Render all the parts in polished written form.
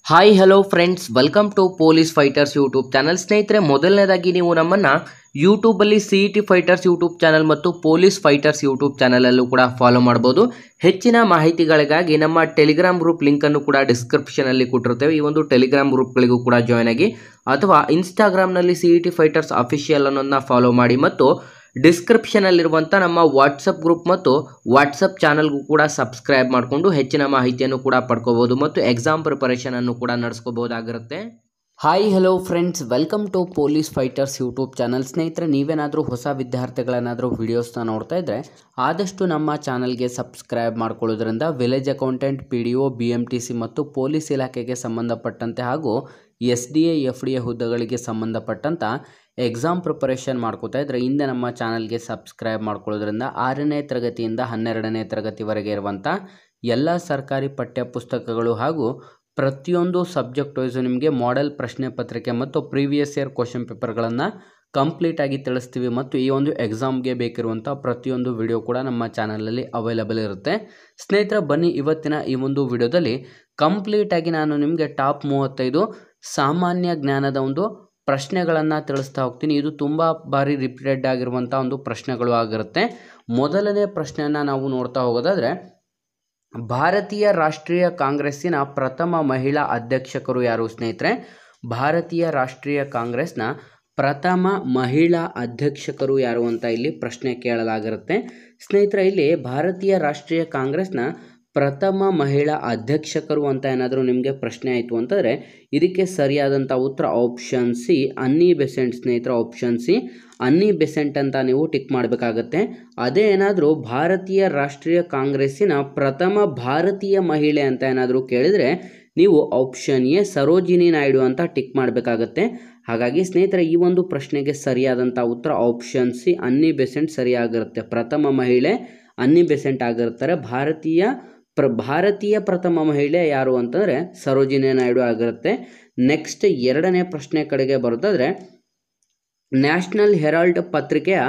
Hi hello friends, welcome to police fighters YouTube channel. ಸ್ನೇಹಿತರೆ, ಮೊದಲನೇದಾಗಿ ನೀವು ನಮ್ಮನ್ನು ಯೂಟ್ಯೂಬಲ್ಲಿ CET ಫೈಟರ್ಸ್ ಯೂಟ್ಯೂಬ್ ಚಾನಲ್ ಮತ್ತು ಪೊಲೀಸ್ ಫೈಟರ್ಸ್ ಯೂಟ್ಯೂಬ್ ಚಾನಲಲ್ಲೂ ಕೂಡ ಫಾಲೋ ಮಾಡ್ಬೋದು. ಹೆಚ್ಚಿನ ಮಾಹಿತಿಗಳಿಗಾಗಿ ನಮ್ಮ ಟೆಲಿಗ್ರಾಮ್ ಗ್ರೂಪ್ ಲಿಂಕನ್ನು ಕೂಡ ಡಿಸ್ಕ್ರಿಪ್ಷನಲ್ಲಿ ಕೊಟ್ಟಿರ್ತೇವೆ. ಈ ಒಂದು ಟೆಲಿಗ್ರಾಮ್ ಗ್ರೂಪ್ಗಳಿಗೂ ಕೂಡ ಜಾಯ್ನ್ ಆಗಿ, ಅಥವಾ ಇನ್ಸ್ಟಾಗ್ರಾಮ್ನಲ್ಲಿ CET ಫೈಟರ್ಸ್ ಅಫಿಷಿಯಲ್ ಅನ್ನೋದನ್ನ ಫಾಲೋ ಮಾಡಿ, ಮತ್ತು ಡಿಸ್ಕ್ರಿಪ್ಷನಲ್ಲಿರುವಂಥ ನಮ್ಮ ವಾಟ್ಸಪ್ ಗ್ರೂಪ್ ಮತ್ತು ವಾಟ್ಸಪ್ ಚಾನಲ್ಗೂ ಕೂಡ ಸಬ್ಸ್ಕ್ರೈಬ್ ಮಾಡಿಕೊಂಡು ಹೆಚ್ಚಿನ ಮಾಹಿತಿಯನ್ನು ಕೂಡ ಪಡ್ಕೋಬಹುದು ಮತ್ತು ಎಕ್ಸಾಮ್ ಪ್ರಿಪರೇಷನ್ ಅನ್ನು ಕೂಡ ನಡೆಸ್ಕೋಬಹುದಾಗಿರುತ್ತೆ. Hi hello friends, welcome to police fighters YouTube channel. ಸ್ನೇಹಿತರೆ, ನೀವೇನಾದರೂ ಹೊಸ ವಿದ್ಯಾರ್ಥಿಗಳೇನಾದರೂ ವಿಡಿಯೋಸ್ನ ನೋಡ್ತಾ ಇದ್ದರೆ ಆದಷ್ಟು ನಮ್ಮ ಚಾನಲ್ಗೆ ಸಬ್ಸ್ಕ್ರೈಬ್ ಮಾಡ್ಕೊಳ್ಳೋದ್ರಿಂದ ವಿಲೇಜ್ ಅಕೌಂಟೆಂಟ್, PDO, BMTC ಮತ್ತು ಪೊಲೀಸ್ ಇಲಾಖೆಗೆ ಸಂಬಂಧಪಟ್ಟಂತೆ ಹಾಗೂ SDA, FDA ಹುದ್ದೆಗಳಿಗೆ ಸಂಬಂಧಪಟ್ಟಂಥ ಎಕ್ಸಾಮ್ ಪ್ರಿಪರೇಷನ್ ಮಾಡ್ಕೋತಾ ಇದ್ದರೆ ಹಿಂದೆ ನಮ್ಮ ಚಾನಲ್ಗೆ ಸಬ್ಸ್ಕ್ರೈಬ್ ಮಾಡ್ಕೊಳ್ಳೋದ್ರಿಂದ 6ನೇ ತರಗತಿಯಿಂದ 12ನೇ ತರಗತಿವರೆಗೆ ಇರುವಂಥ ಎಲ್ಲ ಸರ್ಕಾರಿ ಪಠ್ಯ ಪುಸ್ತಕಗಳು ಹಾಗೂ ಪ್ರತಿಯೊಂದು ಸಬ್ಜೆಕ್ಟ್ ವೈಸು ನಿಮಗೆ ಮಾಡೆಲ್ ಪ್ರಶ್ನೆ ಪತ್ರಿಕೆ ಮತ್ತು ಪ್ರೀವಿಯಸ್ ಇಯರ್ ಕ್ವಶನ್ ಪೇಪರ್ಗಳನ್ನು ಕಂಪ್ಲೀಟಾಗಿ ತಿಳಿಸ್ತೀವಿ. ಮತ್ತು ಈ ಒಂದು ಎಕ್ಸಾಮ್ಗೆ ಬೇಕಿರುವಂಥ ಪ್ರತಿಯೊಂದು ವಿಡಿಯೋ ಕೂಡ ನಮ್ಮ ಚಾನಲಲ್ಲಿ ಅವೈಲಬಲ್ ಇರುತ್ತೆ. ಸ್ನೇಹಿತರೆ, ಬನ್ನಿ ಇವತ್ತಿನ ಈ ಒಂದು ವಿಡಿಯೋದಲ್ಲಿ ಕಂಪ್ಲೀಟಾಗಿ ನಾನು ನಿಮಗೆ ಟಾಪ್ 35 ಸಾಮಾನ್ಯ ಜ್ಞಾನದ ಒಂದು ಪ್ರಶ್ನೆಗಳನ್ನು ತಿಳಿಸ್ತಾ ಹೋಗ್ತೀನಿ. ಇದು ತುಂಬ ಬಾರಿ ರಿಪೀಟೆಡ್ ಆಗಿರುವಂಥ ಒಂದು ಪ್ರಶ್ನೆಗಳು ಆಗಿರುತ್ತೆ. ಮೊದಲನೇ ಪ್ರಶ್ನೆಯನ್ನು ನಾವು ನೋಡ್ತಾ ಹೋಗೋದಾದರೆ, ಭಾರತೀಯ ರಾಷ್ಟ್ರೀಯ ಕಾಂಗ್ರೆಸ್ಸಿನ ಪ್ರಥಮ ಮಹಿಳಾ ಅಧ್ಯಕ್ಷಕರು ಯಾರು? ಸ್ನೇಹಿತರೆ, ಭಾರತೀಯ ರಾಷ್ಟ್ರೀಯ ಕಾಂಗ್ರೆಸ್ನ ಪ್ರಥಮ ಮಹಿಳಾ ಅಧ್ಯಕ್ಷಕರು ಯಾರು ಅಂತ ಇಲ್ಲಿ ಪ್ರಶ್ನೆ ಕೇಳಲಾಗಿರುತ್ತೆ. ಸ್ನೇಹಿತರೆ, ಇಲ್ಲಿ ಭಾರತೀಯ ರಾಷ್ಟ್ರೀಯ ಕಾಂಗ್ರೆಸ್ನ ಪ್ರಥಮ ಮಹಿಳಾ ಅಧ್ಯಕ್ಷಕರು ಅಂತ ಏನಾದರೂ ನಿಮಗೆ ಪ್ರಶ್ನೆ ಆಯಿತು ಅಂತಂದರೆ ಇದಕ್ಕೆ ಸರಿಯಾದಂಥ ಉತ್ತರ ಆಪ್ಷನ್ ಸಿ, ಅನ್ನಿ ಬೆಸೆಂಟ್. ಸ್ನೇಹಿತರೆ, ಆಪ್ಷನ್ ಸಿ, ಅನ್ನಿ ಬೆಸೆಂಟ್ ಅಂತ ನೀವು ಟಿಕ್ ಮಾಡಬೇಕಾಗತ್ತೆ. ಅದೇ ಏನಾದರೂ ಭಾರತೀಯ ರಾಷ್ಟ್ರೀಯ ಕಾಂಗ್ರೆಸ್ಸಿನ ಪ್ರಥಮ ಭಾರತೀಯ ಮಹಿಳೆ ಅಂತ ಏನಾದರೂ ಕೇಳಿದರೆ ನೀವು ಆಪ್ಷನ್ ಎ, ಸರೋಜಿನಿ ನಾಯ್ಡು ಅಂತ ಟಿಕ್ ಮಾಡಬೇಕಾಗತ್ತೆ. ಹಾಗಾಗಿ ಸ್ನೇಹಿತರೆ, ಈ ಒಂದು ಪ್ರಶ್ನೆಗೆ ಸರಿಯಾದಂಥ ಉತ್ತರ ಆಪ್ಷನ್ ಸಿ, ಅನ್ನಿ ಬೆಸೆಂಟ್ ಸರಿಯಾಗಿರುತ್ತೆ. ಪ್ರಥಮ ಮಹಿಳೆ ಅನ್ನಿ ಬೆಸೆಂಟ್ ಆಗಿರ್ತಾರೆ. ಭಾರತೀಯ ಪ್ರಥಮ ಮಹಿಳೆ ಯಾರು ಅಂತಂದರೆ ಸರೋಜಿನಿ ನಾಯ್ಡು ಆಗಿರುತ್ತೆ. ನೆಕ್ಸ್ಟ್ ಎರಡನೇ ಪ್ರಶ್ನೆ ಕಡೆಗೆ ಬರೋದಾದರೆ, ನ್ಯಾಷನಲ್ ಹೆರಾಲ್ಡ್ ಪತ್ರಿಕೆಯ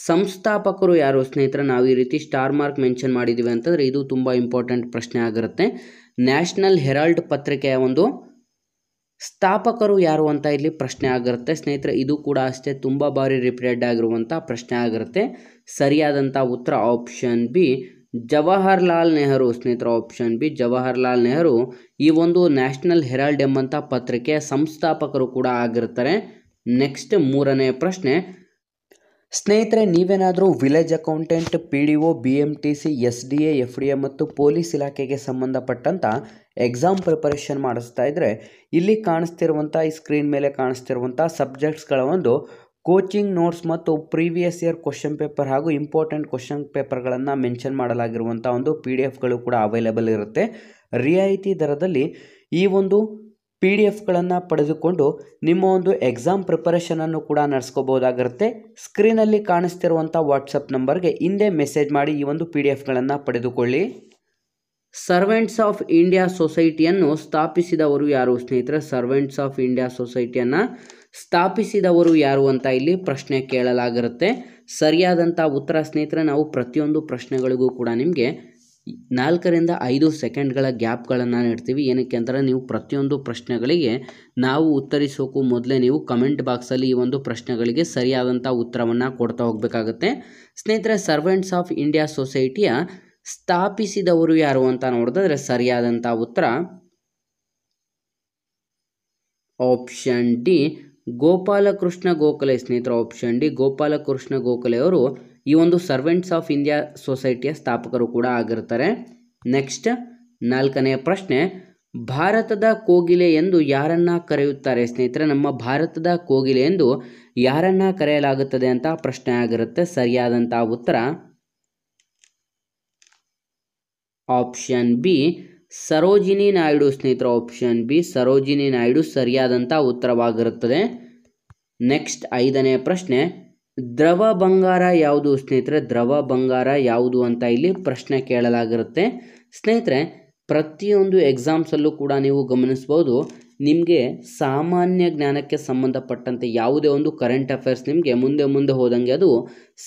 ಸಂಸ್ಥಾಪಕರು ಯಾರು? ಸ್ನೇಹಿತರೆ, ನಾವು ಈ ರೀತಿ ಸ್ಟಾರ್ ಮಾರ್ಕ್ ಮೆನ್ಷನ್ ಮಾಡಿದ್ದೀವಿ ಅಂತಂದರೆ ಇದು ತುಂಬ ಇಂಪಾರ್ಟೆಂಟ್ ಪ್ರಶ್ನೆ ಆಗಿರುತ್ತೆ. ನ್ಯಾಷನಲ್ ಹೆರಾಲ್ಡ್ ಪತ್ರಿಕೆಯ ಒಂದು ಸ್ಥಾಪಕರು ಯಾರು ಅಂತ ಇಲ್ಲಿ ಪ್ರಶ್ನೆ ಆಗಿರುತ್ತೆ. ಸ್ನೇಹಿತರೆ, ಇದು ಕೂಡ ಅಷ್ಟೇ ತುಂಬ ಬಾರಿ ರಿಪೀಟೆಡ್ ಆಗಿರುವಂಥ ಪ್ರಶ್ನೆ ಆಗಿರುತ್ತೆ. ಸರಿಯಾದಂಥ ಉತ್ತರ ಆಪ್ಷನ್ ಬಿ, ಜವಾಹರ್ಲಾಲ್ ನೆಹರು. ಸ್ನೇಹಿತರೆ, ಆಪ್ಷನ್ ಬಿ, ಜವಾಹರ್ಲಾಲ್ ನೆಹರು ಈ ಒಂದು ನ್ಯಾಷನಲ್ ಹೆರಾಲ್ಡ್ ಎಂಬಂಥ ಪತ್ರಿಕೆಯ ಸಂಸ್ಥಾಪಕರು ಕೂಡ ಆಗಿರ್ತಾರೆ. ನೆಕ್ಸ್ಟ್ ಮೂರನೇ ಪ್ರಶ್ನೆ, ಸ್ನೇಹಿತರೆ, ನೀವೇನಾದರೂ village accountant, PDO, BMTC, SDA, FDA ಮತ್ತು ಪೊಲೀಸ್ ಇಲಾಖೆಗೆ ಸಂಬಂಧಪಟ್ಟಂಥ ಎಕ್ಸಾಮ್ ಪ್ರಿಪರೇಷನ್ ಮಾಡಿಸ್ತಾ ಇದ್ದರೆ ಇಲ್ಲಿ ಕಾಣಿಸ್ತಿರುವಂಥ, ಈ ಸ್ಕ್ರೀನ್ ಮೇಲೆ ಕಾಣಿಸ್ತಿರುವಂಥ ಸಬ್ಜೆಕ್ಟ್ಸ್ಗಳ ಒಂದು ಕೋಚಿಂಗ್ ನೋಟ್ಸ್ ಮತ್ತು ಪ್ರೀವಿಯಸ್ ಇಯರ್ ಕ್ವಶನ್ ಪೇಪರ್ ಹಾಗೂ ಇಂಪಾರ್ಟೆಂಟ್ ಕ್ವಶನ್ ಪೇಪರ್ಗಳನ್ನು ಮೆನ್ಷನ್ ಮಾಡಲಾಗಿರುವಂಥ ಒಂದು PDF ಕೂಡ ಅವೈಲೇಬಲ್ ಇರುತ್ತೆ. ರಿಯಾಯಿತಿ ದರದಲ್ಲಿ ಈ ಒಂದು PDF ಪಡೆದುಕೊಂಡು ನಿಮ್ಮ ಒಂದು ಎಕ್ಸಾಮ್ ಪ್ರಿಪರೇಷನನ್ನು ಕೂಡ ನಡೆಸ್ಕೋಬೋದಾಗಿರುತ್ತೆ. ಸ್ಕ್ರೀನಲ್ಲಿ ಕಾಣಿಸ್ತಿರುವಂಥ ವಾಟ್ಸಪ್ ನಂಬರ್ಗೆ ಹಿಂದೆ ಮೆಸೇಜ್ ಮಾಡಿ ಈ ಒಂದು PDF ಪಡೆದುಕೊಳ್ಳಿ. ಸರ್ವೆಂಟ್ಸ್ ಆಫ್ ಇಂಡಿಯಾ ಸೊಸೈಟಿಯನ್ನು ಸ್ಥಾಪಿಸಿದವರು ಯಾರು? ಸ್ನೇಹಿತರೆ, ಸರ್ವೆಂಟ್ಸ್ ಆಫ್ ಇಂಡಿಯಾ ಸೊಸೈಟಿಯನ್ನು ಸ್ಥಾಪಿಸಿದವರು ಯಾರು ಅಂತ ಇಲ್ಲಿ ಪ್ರಶ್ನೆ ಕೇಳಲಾಗಿರುತ್ತೆ. ಸರಿಯಾದಂಥ ಉತ್ತರ ಸ್ನೇಹಿತರೆ, ನಾವು ಪ್ರತಿಯೊಂದು ಪ್ರಶ್ನೆಗಳಿಗೂ ಕೂಡ ನಿಮಗೆ 4 ರಿಂದ 5 ಸೆಕೆಂಡ್ಗಳ ಗ್ಯಾಪ್ಗಳನ್ನು ನೀಡ್ತೀವಿ. ಏನಕ್ಕೆ ಅಂದರೆ ನೀವು ಪ್ರತಿಯೊಂದು ಪ್ರಶ್ನೆಗಳಿಗೆ ನಾವು ಉತ್ತರಿಸೋಕ್ಕೂ ಮೊದಲೇ ನೀವು ಕಮೆಂಟ್ ಬಾಕ್ಸಲ್ಲಿ ಈ ಒಂದು ಪ್ರಶ್ನೆಗಳಿಗೆ ಸರಿಯಾದಂಥ ಉತ್ತರವನ್ನು ಕೊಡ್ತಾ ಹೋಗಬೇಕಾಗುತ್ತೆ. ಸ್ನೇಹಿತರೆ, ಸರ್ವೆಂಟ್ಸ್ ಆಫ್ ಇಂಡಿಯಾ ಸೊಸೈಟಿಯ ಸ್ಥಾಪಿಸಿದವರು ಯಾರು ಅಂತ ನೋಡಿದ್ರೆ ಸರಿಯಾದಂಥ ಉತ್ತರ ಆಪ್ಷನ್ ಡಿ, ಗೋಪಾಲಕೃಷ್ಣ ಗೋಖಲೆ. ಸ್ನೇಹಿತರೆ, ಆಪ್ಷನ್ ಡಿ, ಗೋಪಾಲಕೃಷ್ಣ ಗೋಖಲೆ ಅವರು ಈ ಒಂದು ಸರ್ವೆಂಟ್ಸ್ ಆಫ್ ಇಂಡಿಯಾ ಸೊಸೈಟಿಯ ಸ್ಥಾಪಕರು ಕೂಡ ಆಗಿರ್ತಾರೆ. ನೆಕ್ಸ್ಟ್ 4ನೇ ಪ್ರಶ್ನೆ, ಭಾರತದ ಕೋಗಿಲೆ ಎಂದು ಯಾರನ್ನ ಕರೆಯುತ್ತಾರೆ? ಸ್ನೇಹಿತರೆ, ನಮ್ಮ ಭಾರತದ ಕೋಗಿಲೆ ಎಂದು ಯಾರನ್ನ ಕರೆಯಲಾಗುತ್ತದೆ ಅಂತ ಪ್ರಶ್ನೆ ಆಗಿರುತ್ತೆ. ಸರಿಯಾದಂಥ ಉತ್ತರ ಆಪ್ಷನ್ ಬಿ, ಸರೋಜಿನಿ ನಾಯ್ಡು. ಸ್ನೇಹಿತರೆ, ಆಪ್ಷನ್ ಬಿ, ಸರೋಜಿನಿ ನಾಯ್ಡು ಸರಿಯಾದಂಥ ಉತ್ತರವಾಗಿರುತ್ತದೆ. ನೆಕ್ಸ್ಟ್ 5ನೇ ಪ್ರಶ್ನೆ, ದ್ರವ ಬಂಗಾರ ಯಾವುದು? ಸ್ನೇಹಿತರೆ, ದ್ರವ ಬಂಗಾರ ಯಾವುದು ಅಂತ ಇಲ್ಲಿ ಪ್ರಶ್ನೆ ಕೇಳಲಾಗಿರುತ್ತೆ. ಸ್ನೇಹಿತರೆ, ಪ್ರತಿಯೊಂದು ಎಕ್ಸಾಮ್ಸಲ್ಲೂ ಕೂಡ ನೀವು ಗಮನಿಸ್ಬೋದು, ನಿಮಗೆ ಸಾಮಾನ್ಯ ಜ್ಞಾನಕ್ಕೆ ಸಂಬಂಧಪಟ್ಟಂತೆ ಯಾವುದೇ ಒಂದು ಕರೆಂಟ್ ಅಫೇರ್ಸ್ ನಿಮಗೆ ಮುಂದೆ ಹೋದಂಗೆ ಅದು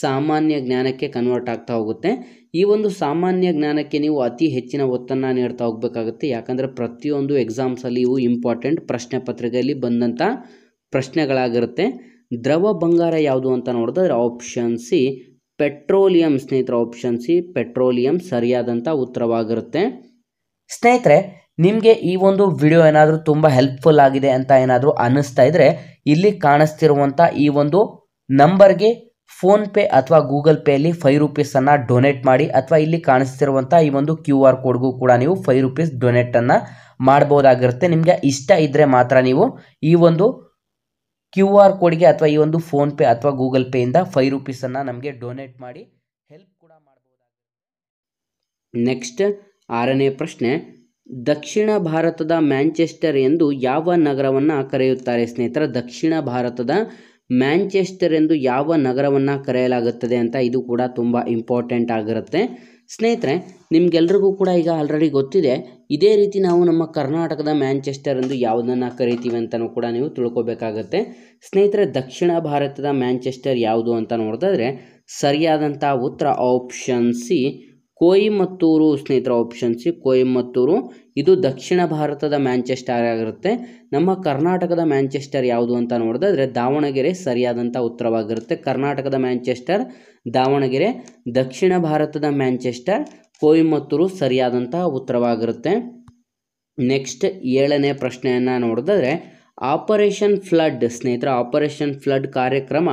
ಸಾಮಾನ್ಯ ಜ್ಞಾನಕ್ಕೆ ಕನ್ವರ್ಟ್ ಆಗ್ತಾ ಹೋಗುತ್ತೆ. ಈ ಒಂದು ಸಾಮಾನ್ಯ ಜ್ಞಾನಕ್ಕೆ ನೀವು ಅತಿ ಹೆಚ್ಚಿನ ಒತ್ತನ್ನು ನೀಡ್ತಾ ಹೋಗಬೇಕಾಗುತ್ತೆ. ಯಾಕಂದರೆ ಪ್ರತಿಯೊಂದು ಎಕ್ಸಾಮ್ಸಲ್ಲಿ ಇವು ಇಂಪಾರ್ಟೆಂಟ್ ಪ್ರಶ್ನೆ ಪತ್ರಿಕೆಯಲ್ಲಿ ಬಂದಂಥ ಪ್ರಶ್ನೆಗಳಾಗಿರುತ್ತೆ. ದ್ರವ ಬಂಗಾರ ಯಾವುದು ಅಂತ ನೋಡಿದ್ರೆ ಆಪ್ಷನ್ ಸಿ ಪೆಟ್ರೋಲಿಯಂ ಸ್ನೇಹಿತರೆ. ಆಪ್ಷನ್ ಸಿ ಪೆಟ್ರೋಲಿಯಂ ಸರಿಯಾದಂಥ ಉತ್ತರವಾಗಿರುತ್ತೆ. ಸ್ನೇಹಿತರೆ, ನಿಮಗೆ ಈ ಒಂದು ವಿಡಿಯೋ ಏನಾದರೂ ತುಂಬ ಹೆಲ್ಪ್ಫುಲ್ ಆಗಿದೆ ಅಂತ ಏನಾದರೂ ಅನ್ನಿಸ್ತಾ ಇದ್ದರೆ ಇಲ್ಲಿ ಕಾಣಿಸ್ತಿರುವಂಥ ಈ ಒಂದು ನಂಬರ್ಗೆ ಫೋನ್ಪೇ ಅಥವಾ ಗೂಗಲ್ ಪೇಯಲ್ಲಿ ₹5 ಡೊನೇಟ್ ಮಾಡಿ, ಅಥವಾ ಇಲ್ಲಿ ಕಾಣಿಸ್ತಿರುವಂಥ ಈ ಒಂದು QR ಕೋಡ್ಗೂ ಕೂಡ ನೀವು ₹5 ಡೊನೇಟನ್ನು ಮಾಡ್ಬೋದಾಗಿರುತ್ತೆ. ನಿಮಗೆ ಇಷ್ಟ ಇದ್ದರೆ ಮಾತ್ರ ನೀವು ಈ ಒಂದು QR ಕೋಡ್ಗೆ ಅಥವಾ ಈ ಒಂದು ಫೋನ್ಪೇ ಅಥವಾ ಗೂಗಲ್ ಪೇಯಿಂದ ₹5 ನಮಗೆ ಡೊನೇಟ್ ಮಾಡಿ ಹೆಲ್ಪ್ ಕೂಡ ಮಾಡ್ಬೋದಾಗಿರುತ್ತೆ. ನೆಕ್ಸ್ಟ್ 6ನೇ ಪ್ರಶ್ನೆ, ದಕ್ಷಿಣ ಭಾರತದ ಮ್ಯಾಂಚೆಸ್ಟರ್ ಎಂದು ಯಾವ ನಗರವನ್ನು ಕರೆಯುತ್ತಾರೆ ಸ್ನೇಹಿತರೆ? ದಕ್ಷಿಣ ಭಾರತದ ಮ್ಯಾಂಚೆಸ್ಟರ್ ಎಂದು ಯಾವ ನಗರವನ್ನು ಕರೆಯಲಾಗುತ್ತದೆ ಅಂತ ಇದು ಕೂಡ ತುಂಬ ಇಂಪಾರ್ಟೆಂಟ್ ಆಗಿರುತ್ತೆ. ಸ್ನೇಹಿತರೆ, ನಿಮಗೆಲ್ರಿಗೂ ಕೂಡ ಈಗ ಆಲ್ರೆಡಿ ಗೊತ್ತಿದೆ. ಇದೇ ರೀತಿ ನಾವು ನಮ್ಮ ಕರ್ನಾಟಕದ ಮ್ಯಾಂಚೆಸ್ಟರ್ ಎಂದು ಯಾವುದನ್ನು ಕರಿತೀವಿ ಅಂತಲೂ ಕೂಡ ನೀವು ತಿಳ್ಕೊಬೇಕಾಗತ್ತೆ. ಸ್ನೇಹಿತರೆ, ದಕ್ಷಿಣ ಭಾರತದ ಮ್ಯಾಂಚೆಸ್ಟರ್ ಯಾವುದು ಅಂತ ನೋಡಿದ್ರೆ ಸರಿಯಾದಂಥ ಉತ್ತರ ಆಪ್ಷನ್ ಸಿ ಕೊಯಮತ್ತೂರು ಸ್ನೇಹಿತರೆ. ಆಪ್ಷನ್ ಸಿ ಕೊಯಮತ್ತೂರು ಇದು ದಕ್ಷಿಣ ಭಾರತದ ಮ್ಯಾಂಚೆಸ್ಟರ್ ಆಗಿರುತ್ತೆ. ನಮ್ಮ ಕರ್ನಾಟಕದ ಮ್ಯಾಂಚೆಸ್ಟರ್ ಯಾವುದು ಅಂತ ನೋಡಿದ್ರೆ ದಾವಣಗೆರೆ ಸರಿಯಾದಂಥ ಉತ್ತರವಾಗಿರುತ್ತೆ. ಕರ್ನಾಟಕದ ಮ್ಯಾಂಚೆಸ್ಟರ್ ದಾವಣಗೆರೆ, ದಕ್ಷಿಣ ಭಾರತದ ಮ್ಯಾಂಚೆಸ್ಟರ್ ಕೊಯಮತ್ತೂರು ಸರಿಯಾದಂಥ ಉತ್ತರವಾಗಿರುತ್ತೆ. ನೆಕ್ಸ್ಟ್ 7ನೇ ಪ್ರಶ್ನೆಯನ್ನು ನೋಡಿದ್ರೆ ಆಪರೇಷನ್ ಫ್ಲಡ್ ಸ್ನೇಹಿತರೆ. ಆಪರೇಷನ್ ಫ್ಲಡ್ ಕಾರ್ಯಕ್ರಮ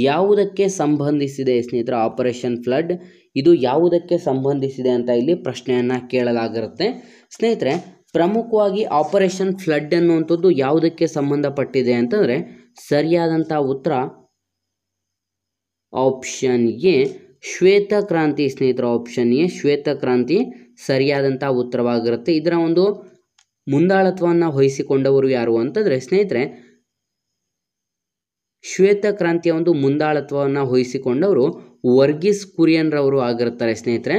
ಯಾವುದಕ್ಕೆ ಸಂಬಂಧಿಸಿದೆ ಸ್ನೇಹಿತರೆ? ಆಪರೇಷನ್ ಫ್ಲಡ್ ಇದು ಯಾವುದಕ್ಕೆ ಸಂಬಂಧಿಸಿದೆ ಅಂತ ಇಲ್ಲಿ ಪ್ರಶ್ನೆಯನ್ನು ಕೇಳಲಾಗಿರುತ್ತೆ. ಸ್ನೇಹಿತರೆ, ಪ್ರಮುಖವಾಗಿ ಆಪರೇಷನ್ ಫ್ಲಡ್ ಅನ್ನುವಂಥದ್ದು ಯಾವುದಕ್ಕೆ ಸಂಬಂಧಪಟ್ಟಿದೆ ಅಂತಂದರೆ ಸರಿಯಾದಂಥ ಉತ್ತರ ಆಪ್ಷನ್ ಎ ಶ್ವೇತಕ್ರಾಂತಿ ಸ್ನೇಹಿತರೆ. ಆಪ್ಷನ್ ಎ ಶ್ವೇತಕ್ರಾಂತಿ ಸರಿಯಾದಂಥ ಉತ್ತರವಾಗಿರುತ್ತೆ. ಇದರ ಒಂದು ಮುಂದಾಳತ್ವವನ್ನು ವಹಿಸಿಕೊಂಡವರು ಯಾರು ಅಂತಂದರೆ ಸ್ನೇಹಿತರೆ ಶ್ವೇತಕ್ರಾಂತಿಯ ಒಂದು ಮುಂದಾಳತ್ವವನ್ನು ವಹಿಸಿಕೊಂಡವರು ವರ್ಗೀಸ್ ಕುರಿಯನ್ ರವರು ಆಗಿರ್ತಾರೆ ಸ್ನೇಹಿತರೆ.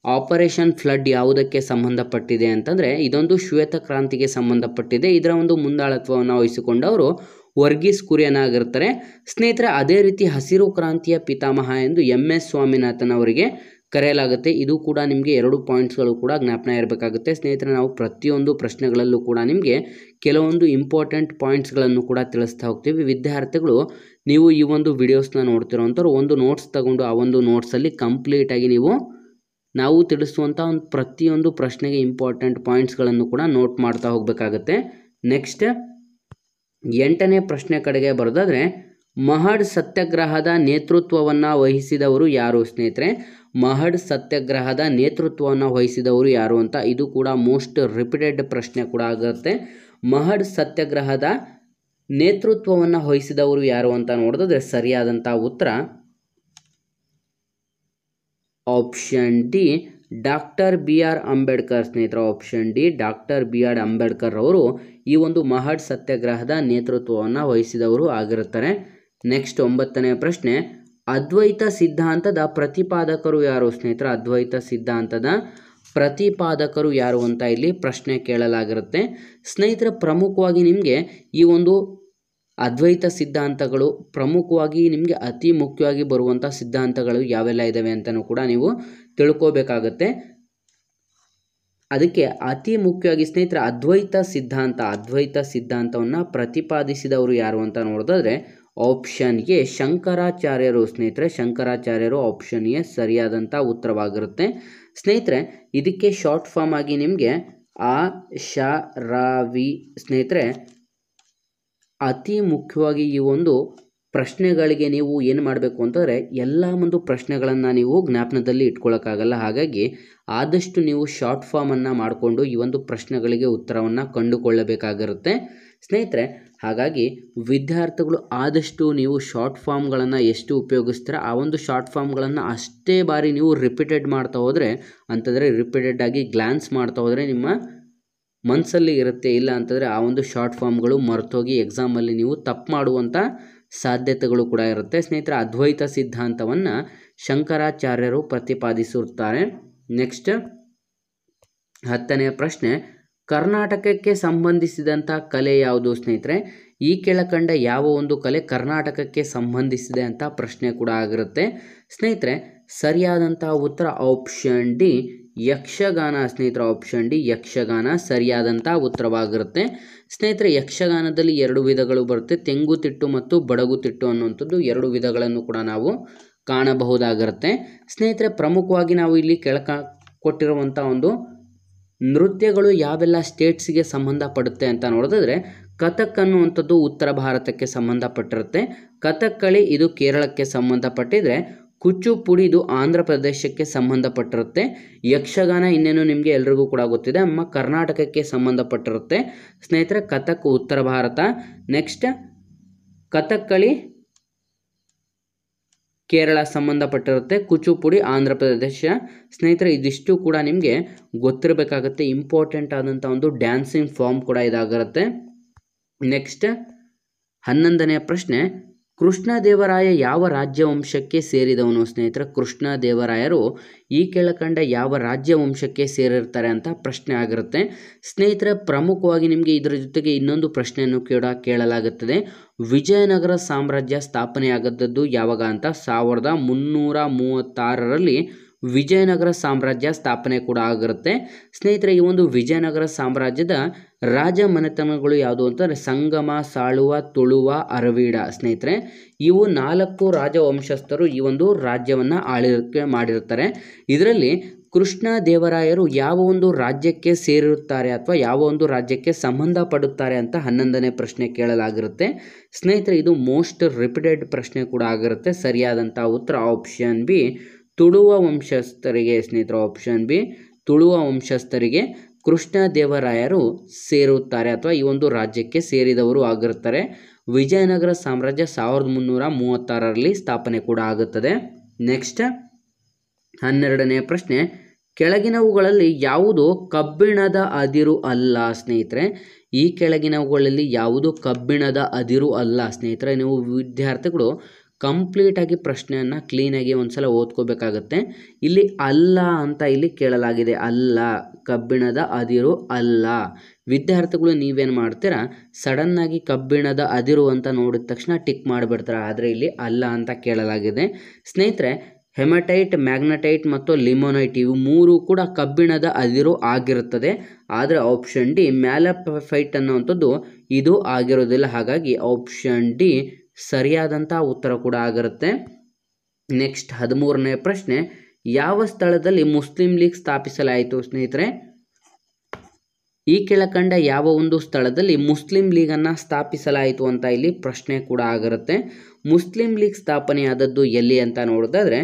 ಆಪರೇಷನ್ ಫ್ಲಡ್ ಯಾವುದಕ್ಕೆ ಸಂಬಂಧಪಟ್ಟಿದೆ ಅಂತಂದರೆ ಇದೊಂದು ಶ್ವೇತಕ್ರಾಂತಿಗೆ ಸಂಬಂಧಪಟ್ಟಿದೆ. ಇದರ ಒಂದು ಮುಂದಾಳತ್ವವನ್ನು ವಹಿಸಿಕೊಂಡವರು ವರ್ಗೀಸ್ ಕುರಿಯನ್ ಆಗಿರ್ತಾರೆ ಸ್ನೇಹಿತರೆ. ಅದೇ ರೀತಿ ಹಸಿರು ಕ್ರಾಂತಿಯ ಪಿತಾಮಹ ಎಂದು MS ಸ್ವಾಮಿನಾಥನ್ ಅವರಿಗೆ ಕರೆಯಲಾಗುತ್ತೆ. ಇದು ಕೂಡ ನಿಮಗೆ 2 ಪಾಯಿಂಟ್ಸ್ಗಳು ಕೂಡ ಜ್ಞಾಪನ ಇರಬೇಕಾಗುತ್ತೆ ಸ್ನೇಹಿತರೆ. ನಾವು ಪ್ರತಿಯೊಂದು ಪ್ರಶ್ನೆಗಳಲ್ಲೂ ಕೂಡ ನಿಮಗೆ ಕೆಲವೊಂದು ಇಂಪಾರ್ಟೆಂಟ್ ಪಾಯಿಂಟ್ಸ್ಗಳನ್ನು ಕೂಡ ತಿಳಿಸ್ತಾ ಹೋಗ್ತೀವಿ. ವಿದ್ಯಾರ್ಥಿಗಳು ನೀವು ಈ ಒಂದು ವಿಡಿಯೋಸ್ನ ನೋಡ್ತಿರೋಂಥವ್ರು ಒಂದು ನೋಟ್ಸ್ ತಗೊಂಡು ಆ ಒಂದು ನೋಟ್ಸಲ್ಲಿ ಕಂಪ್ಲೀಟಾಗಿ ನಾವು ತಿಳಿಸುವಂಥ ಒಂದು ಪ್ರತಿಯೊಂದು ಪ್ರಶ್ನೆಗೆ ಇಂಪಾರ್ಟೆಂಟ್ ಪಾಯಿಂಟ್ಸ್ಗಳನ್ನು ಕೂಡ ನೋಟ್ ಮಾಡ್ತಾ ಹೋಗಬೇಕಾಗತ್ತೆ. ನೆಕ್ಸ್ಟ್ 8ನೇ ಪ್ರಶ್ನೆ ಕಡೆಗೆ ಬರೋದಾದರೆ ಮಹಡ್ ಸತ್ಯಾಗ್ರಹದ ನೇತೃತ್ವವನ್ನು ವಹಿಸಿದವರು ಯಾರು ಸ್ನೇಹಿತರೆ? ಮಹಡ್ ಸತ್ಯಾಗ್ರಹದ ನೇತೃತ್ವವನ್ನು ವಹಿಸಿದವರು ಯಾರು ಅಂತ ಇದು ಕೂಡ ಮೋಸ್ಟ್ ರಿಪೀಟೆಡ್ ಪ್ರಶ್ನೆ ಕೂಡ ಆಗುತ್ತೆ. ಮಹಡ್ ಸತ್ಯಾಗ್ರಹದ ನೇತೃತ್ವವನ್ನು ವಹಿಸಿದವರು ಯಾರು ಅಂತ ನೋಡಿದ್ರೆ ಸರಿಯಾದಂಥ ಉತ್ತರ option D doctor BR Ambedkar ಸ್ನೇಹಿತರೆ. Option D doctor BR Ambedkar ಅವರು ಈ ಒಂದು ಮಹಡ್ ಸತ್ಯಾಗ್ರಹದ ನೇತೃತ್ವವನ್ನು ವಹಿಸಿದವರು ಆಗಿರುತ್ತಾರೆ. ನೆಕ್ಸ್ಟ್ 9ನೇ ಪ್ರಶ್ನೆ, ಅದ್ವೈತ ಸಿದ್ಧಾಂತದ ಪ್ರತಿಪಾದಕರು ಯಾರು ಸ್ನೇಹಿತರೆ? ಅದ್ವೈತ ಸಿದ್ಧಾಂತದ ಪ್ರತಿಪಾದಕರು ಯಾರು ಅಂತ ಇಲ್ಲಿ ಪ್ರಶ್ನೆ ಕೇಳಲಾಗಿರುತ್ತೆ. ಸ್ನೇಹಿತರೆ, ಪ್ರಮುಖವಾಗಿ ನಿಮಗೆ ಈ ಒಂದು ಅದ್ವೈತ ಸಿದ್ಧಾಂತಗಳು ಪ್ರಮುಖವಾಗಿ ನಿಮಗೆ ಅತಿ ಮುಖ್ಯವಾಗಿ ಬರುವಂಥ ಸಿದ್ಧಾಂತಗಳು ಯಾವೆಲ್ಲ ಇದ್ದಾವೆ ಅಂತಲೂ ಕೂಡ ನೀವು ತಿಳ್ಕೋಬೇಕಾಗತ್ತೆ. ಅದಕ್ಕೆ ಅತಿ ಮುಖ್ಯವಾಗಿ ಸ್ನೇಹಿತರೆ ಅದ್ವೈತ ಸಿದ್ಧಾಂತವನ್ನು ಪ್ರತಿಪಾದಿಸಿದವರು ಯಾರು ಅಂತ ನೋಡಿದ್ರೆ ಆಪ್ಷನ್ ಎ ಶಂಕರಾಚಾರ್ಯರು ಸ್ನೇಹಿತರೆ. ಶಂಕರಾಚಾರ್ಯರು ಆಪ್ಷನ್ ಎ ಸರಿಯಾದಂಥ ಉತ್ತರವಾಗಿರುತ್ತೆ. ಸ್ನೇಹಿತರೆ, ಇದಕ್ಕೆ ಶಾರ್ಟ್ ಫಾರ್ಮ್ ಆಗಿ ನಿಮಗೆ ವಿ ಸ್ನೇಹಿತರೆ. ಅತಿ ಮುಖ್ಯವಾಗಿ ಈ ಒಂದು ಪ್ರಶ್ನೆಗಳಿಗೆ ನೀವು ಏನು ಮಾಡಬೇಕು ಅಂತಂದರೆ ಎಲ್ಲ ಒಂದು ಪ್ರಶ್ನೆಗಳನ್ನು ನೀವು ಜ್ಞಾಪನದಲ್ಲಿ ಇಟ್ಕೊಳ್ಳೋಕ್ಕಾಗಲ್ಲ. ಹಾಗಾಗಿ ಆದಷ್ಟು ನೀವು ಶಾರ್ಟ್ ಫಾರ್ಮನ್ನು ಮಾಡಿಕೊಂಡು ಈ ಒಂದು ಪ್ರಶ್ನೆಗಳಿಗೆ ಉತ್ತರವನ್ನು ಕಂಡುಕೊಳ್ಳಬೇಕಾಗಿರುತ್ತೆ ಸ್ನೇಹಿತರೆ. ಹಾಗಾಗಿ ವಿದ್ಯಾರ್ಥಿಗಳು ಆದಷ್ಟು ನೀವು ಶಾರ್ಟ್ ಫಾರ್ಮ್ಗಳನ್ನು ಎಷ್ಟು ಉಪಯೋಗಿಸ್ತೀರ ಆ ಒಂದು ಶಾರ್ಟ್ ಫಾರ್ಮ್ಗಳನ್ನು ಅಷ್ಟೇ ಬಾರಿ ನೀವು ರಿಪೀಟೆಡ್ ಮಾಡ್ತಾ ಹೋದರೆ ಅಂತಂದರೆ ರಿಪೀಟೆಡ್ ಆಗಿ ಗ್ಲಾನ್ಸ್ ಮಾಡ್ತಾ ಹೋದರೆ ನಿಮ್ಮ ಮನಸ್ಸಲ್ಲಿ ಇರುತ್ತೆ. ಇಲ್ಲ ಅಂತಂದರೆ ಆ ಒಂದು ಶಾರ್ಟ್ ಫಾರ್ಮ್ಗಳು ಮರ್ತೋಗಿ ಎಕ್ಸಾಮಲ್ಲಿ ನೀವು ತಪ್ಪು ಮಾಡುವಂಥ ಸಾಧ್ಯತೆಗಳು ಕೂಡ ಇರುತ್ತೆ ಸ್ನೇಹಿತರೆ. ಅದ್ವೈತ ಸಿದ್ಧಾಂತವನ್ನು ಶಂಕರಾಚಾರ್ಯರು ಪ್ರತಿಪಾದಿಸುತ್ತಾರೆ. ನೆಕ್ಸ್ಟ್ 10ನೇ ಪ್ರಶ್ನೆ, ಕರ್ನಾಟಕಕ್ಕೆ ಸಂಬಂಧಿಸಿದಂಥ ಕಲೆ ಯಾವುದು ಸ್ನೇಹಿತರೆ? ಈ ಕೆಳಕಂಡ ಯಾವ ಒಂದು ಕಲೆ ಕರ್ನಾಟಕಕ್ಕೆ ಸಂಬಂಧಿಸಿದೆ ಅಂತ ಪ್ರಶ್ನೆ ಕೂಡ ಆಗಿರುತ್ತೆ ಸ್ನೇಹಿತರೆ. ಸರಿಯಾದಂಥ ಉತ್ತರ ಆಪ್ಷನ್ ಡಿ ಯಕ್ಷಗಾನ ಸ್ನೇಹಿತರೆ. ಆಪ್ಷನ್ ಡಿ ಯಕ್ಷಗಾನ ಸರಿಯಾದಂಥ ಉತ್ತರವಾಗಿರುತ್ತೆ ಸ್ನೇಹಿತರೆ. ಯಕ್ಷಗಾನದಲ್ಲಿ 2 ವಿಧಗಳು ಬರುತ್ತೆ, ತೆಂಗುತಿಟ್ಟು ಮತ್ತು ಬಡಗುತಿಟ್ಟು ಅನ್ನುವಂಥದ್ದು 2 ವಿಧಗಳನ್ನು ಕೂಡ ನಾವು ಕಾಣಬಹುದಾಗಿರುತ್ತೆ ಸ್ನೇಹಿತರೆ. ಪ್ರಮುಖವಾಗಿ ನಾವು ಇಲ್ಲಿ ಕೊಟ್ಟಿರುವಂಥ ಒಂದು ನೃತ್ಯಗಳು ಯಾವೆಲ್ಲ ಸ್ಟೇಟ್ಸ್ಗೆ ಸಂಬಂಧಪಡುತ್ತೆ ಅಂತ ನೋಡಿದ್ರೆ, ಕಥಕ್ ಅನ್ನುವಂಥದ್ದು ಉತ್ತರ ಭಾರತಕ್ಕೆ ಸಂಬಂಧಪಟ್ಟಿರುತ್ತೆ, ಕಥಕ್ಕಳಿ ಇದು ಕೇರಳಕ್ಕೆ ಸಂಬಂಧಪಟ್ಟಿದ್ರೆ, ಕುಚ್ಚುಪುಡಿ ಇದು ಆಂಧ್ರ ಪ್ರದೇಶಕ್ಕೆ ಸಂಬಂಧಪಟ್ಟಿರುತ್ತೆ, ಯಕ್ಷಗಾನ ಇನ್ನೇನು ನಿಮಗೆ ಎಲ್ರಿಗೂ ಕೂಡ ಗೊತ್ತಿದೆ ನಮ್ಮ ಕರ್ನಾಟಕಕ್ಕೆ ಸಂಬಂಧಪಟ್ಟಿರುತ್ತೆ ಸ್ನೇಹಿತರೆ. ಕಥಕ್ ಉತ್ತರ ಭಾರತ, ನೆಕ್ಸ್ಟ್ ಕಥಕ್ಕಳಿ ಕೇರಳ ಸಂಬಂಧಪಟ್ಟಿರುತ್ತೆ, ಕುಚ್ಚುಪುಡಿ ಆಂಧ್ರ ಪ್ರದೇಶ ಸ್ನೇಹಿತರೆ. ಇದಿಷ್ಟು ಕೂಡ ನಿಮಗೆ ಗೊತ್ತಿರಬೇಕಾಗುತ್ತೆ, ಇಂಪಾರ್ಟೆಂಟ್ ಆದಂಥ ಒಂದು ಡ್ಯಾನ್ಸಿಂಗ್ ಫಾರ್ಮ್ ಕೂಡ ಇದಾಗಿರುತ್ತೆ. ನೆಕ್ಸ್ಟ್ 11ನೇ ಪ್ರಶ್ನೆ, ಕೃಷ್ಣದೇವರಾಯ ಯಾವ ರಾಜ್ಯವಂಶಕ್ಕೆ ಸೇರಿದವನು ಸ್ನೇಹಿತರೆ? ಕೃಷ್ಣದೇವರಾಯರು ಈ ಕೆಳಕಂಡ ಯಾವ ರಾಜ್ಯವಂಶಕ್ಕೆ ಸೇರಿರ್ತಾರೆ ಅಂತ ಪ್ರಶ್ನೆ ಆಗಿರುತ್ತೆ ಸ್ನೇಹಿತರೆ. ಪ್ರಮುಖವಾಗಿ ನಿಮಗೆ ಇದರ ಜೊತೆಗೆ ಇನ್ನೊಂದು ಪ್ರಶ್ನೆಯನ್ನು ಕೂಡ ಕೇಳಲಾಗುತ್ತದೆ. ವಿಜಯನಗರ ಸಾಮ್ರಾಜ್ಯ ಸ್ಥಾಪನೆಯಾಗದ್ದು ಯಾವಾಗ ಅಂತ? 1336ರಲ್ಲಿ ವಿಜಯನಗರ ಸಾಮ್ರಾಜ್ಯ ಸ್ಥಾಪನೆ ಕೂಡ ಆಗಿರುತ್ತೆ ಸ್ನೇಹಿತರೆ. ಈ ಒಂದು ವಿಜಯನಗರ ಸಾಮ್ರಾಜ್ಯದ ರಾಜ ಮನೆತನಗಳು ಯಾವುದು ಅಂತಂದರೆ ಸಂಗಮ, ಸಾಳುವ, ತುಳುವ, ಅರವೀಡ ಸ್ನೇಹಿತರೆ. ಇವು 4 ರಾಜವಂಶಸ್ಥರು ಈ ಒಂದು ರಾಜ್ಯವನ್ನು ಆಳ್ವಿಕೆ ಮಾಡಿರ್ತಾರೆ. ಇದರಲ್ಲಿ ಕೃಷ್ಣದೇವರಾಯರು ಯಾವ ಒಂದು ರಾಜ್ಯಕ್ಕೆ ಸೇರಿರುತ್ತಾರೆ ಅಥವಾ ಯಾವ ಒಂದು ರಾಜ್ಯಕ್ಕೆ ಸಂಬಂಧಪಡುತ್ತಾರೆ ಅಂತ 11ನೇ ಪ್ರಶ್ನೆ ಕೇಳಲಾಗಿರುತ್ತೆ ಸ್ನೇಹಿತರೆ. ಇದು ಮೋಸ್ಟ್ ರಿಪೀಟೆಡ್ ಪ್ರಶ್ನೆ ಕೂಡ ಆಗಿರುತ್ತೆ. ಸರಿಯಾದಂಥ ಉತ್ತರ ಆಪ್ಷನ್ ಬಿ ತುಳುವ ವಂಶಸ್ಥರಿಗೆ ಸ್ನೇಹಿತರೆ. ಆಪ್ಷನ್ ಬಿ ತುಳುವ ವಂಶಸ್ಥರಿಗೆ ಕೃಷ್ಣದೇವರಾಯರು ಸೇರುತ್ತಾರೆ ಅಥವಾ ಈ ಒಂದು ರಾಜ್ಯಕ್ಕೆ ಸೇರಿದವರು ಆಗಿರುತ್ತಾರೆ. ವಿಜಯನಗರ ಸಾಮ್ರಾಜ್ಯ 1336ರಲ್ಲಿ ಸ್ಥಾಪನೆ ಕೂಡ ಆಗುತ್ತದೆ. ನೆಕ್ಸ್ಟ್ 12ನೇ ಪ್ರಶ್ನೆ, ಕೆಳಗಿನವುಗಳಲ್ಲಿ ಯಾವುದು ಕಬ್ಬಿಣದ ಅದಿರು ಅಲ್ಲ ಸ್ನೇಹಿತರೆ? ಈ ಕೆಳಗಿನವುಗಳಲ್ಲಿ ಯಾವುದು ಕಬ್ಬಿಣದ ಅದಿರು ಅಲ್ಲ ಸ್ನೇಹಿತರೆ? ನೀವು ವಿದ್ಯಾರ್ಥಿಗಳು ಕಂಪ್ಲೀಟಾಗಿ ಪ್ರಶ್ನೆಯನ್ನು ಕ್ಲೀನಾಗಿ ಒಂದ್ಸಲ ಓದ್ಕೋಬೇಕಾಗತ್ತೆ. ಇಲ್ಲಿ ಅಲ್ಲ ಅಂತ ಇಲ್ಲಿ ಕೇಳಲಾಗಿದೆ, ಅಲ್ಲ ಕಬ್ಬಿಣದ ಅದಿರು ಅಲ್ಲ. ವಿದ್ಯಾರ್ಥಿಗಳು ನೀವೇನು ಮಾಡ್ತೀರಾ, ಸಡನ್ನಾಗಿ ಕಬ್ಬಿಣದ ಅದಿರು ಅಂತ ನೋಡಿದ ತಕ್ಷಣ ಟಿಕ್ ಮಾಡಿಬಿಡ್ತಾರೆ. ಆದರೆ ಇಲ್ಲಿ ಅಲ್ಲ ಅಂತ ಕೇಳಲಾಗಿದೆ ಸ್ನೇಹಿತರೆ. ಹೆಮಟೈಟ್, ಮ್ಯಾಗ್ನಟೈಟ್ ಮತ್ತು ಲಿಮೋನೈಟ್ ಇವು 3 ಕೂಡ ಕಬ್ಬಿಣದ ಅದಿರು ಆಗಿರುತ್ತದೆ. ಆದರೆ ಆಪ್ಷನ್ ಡಿ ಮ್ಯಾಲಫೈಟ್ ಅನ್ನುವಂಥದ್ದು ಇದು ಆಗಿರೋದಿಲ್ಲ. ಹಾಗಾಗಿ ಆಪ್ಷನ್ ಡಿ ಸರಿಯಾದಂಥ ಉತ್ತರ ಕೂಡ ಆಗಿರುತ್ತೆ. ನೆಕ್ಸ್ಟ್ 13ನೇ ಪ್ರಶ್ನೆ, ಯಾವ ಸ್ಥಳದಲ್ಲಿ ಮುಸ್ಲಿಂ ಲೀಗ್ ಸ್ಥಾಪಿಸಲಾಯಿತು ಸ್ನೇಹಿತರೆ? ಈ ಕೆಳಕಂಡ ಯಾವ ಒಂದು ಸ್ಥಳದಲ್ಲಿ ಮುಸ್ಲಿಂ ಲೀಗನ್ನು ಸ್ಥಾಪಿಸಲಾಯಿತು ಅಂತ ಇಲ್ಲಿ ಪ್ರಶ್ನೆ ಕೂಡ ಆಗಿರುತ್ತೆ. ಮುಸ್ಲಿಂ ಲೀಗ್ ಸ್ಥಾಪನೆಯಾದದ್ದು ಎಲ್ಲಿ ಅಂತ ನೋಡೋದಾದ್ರೆ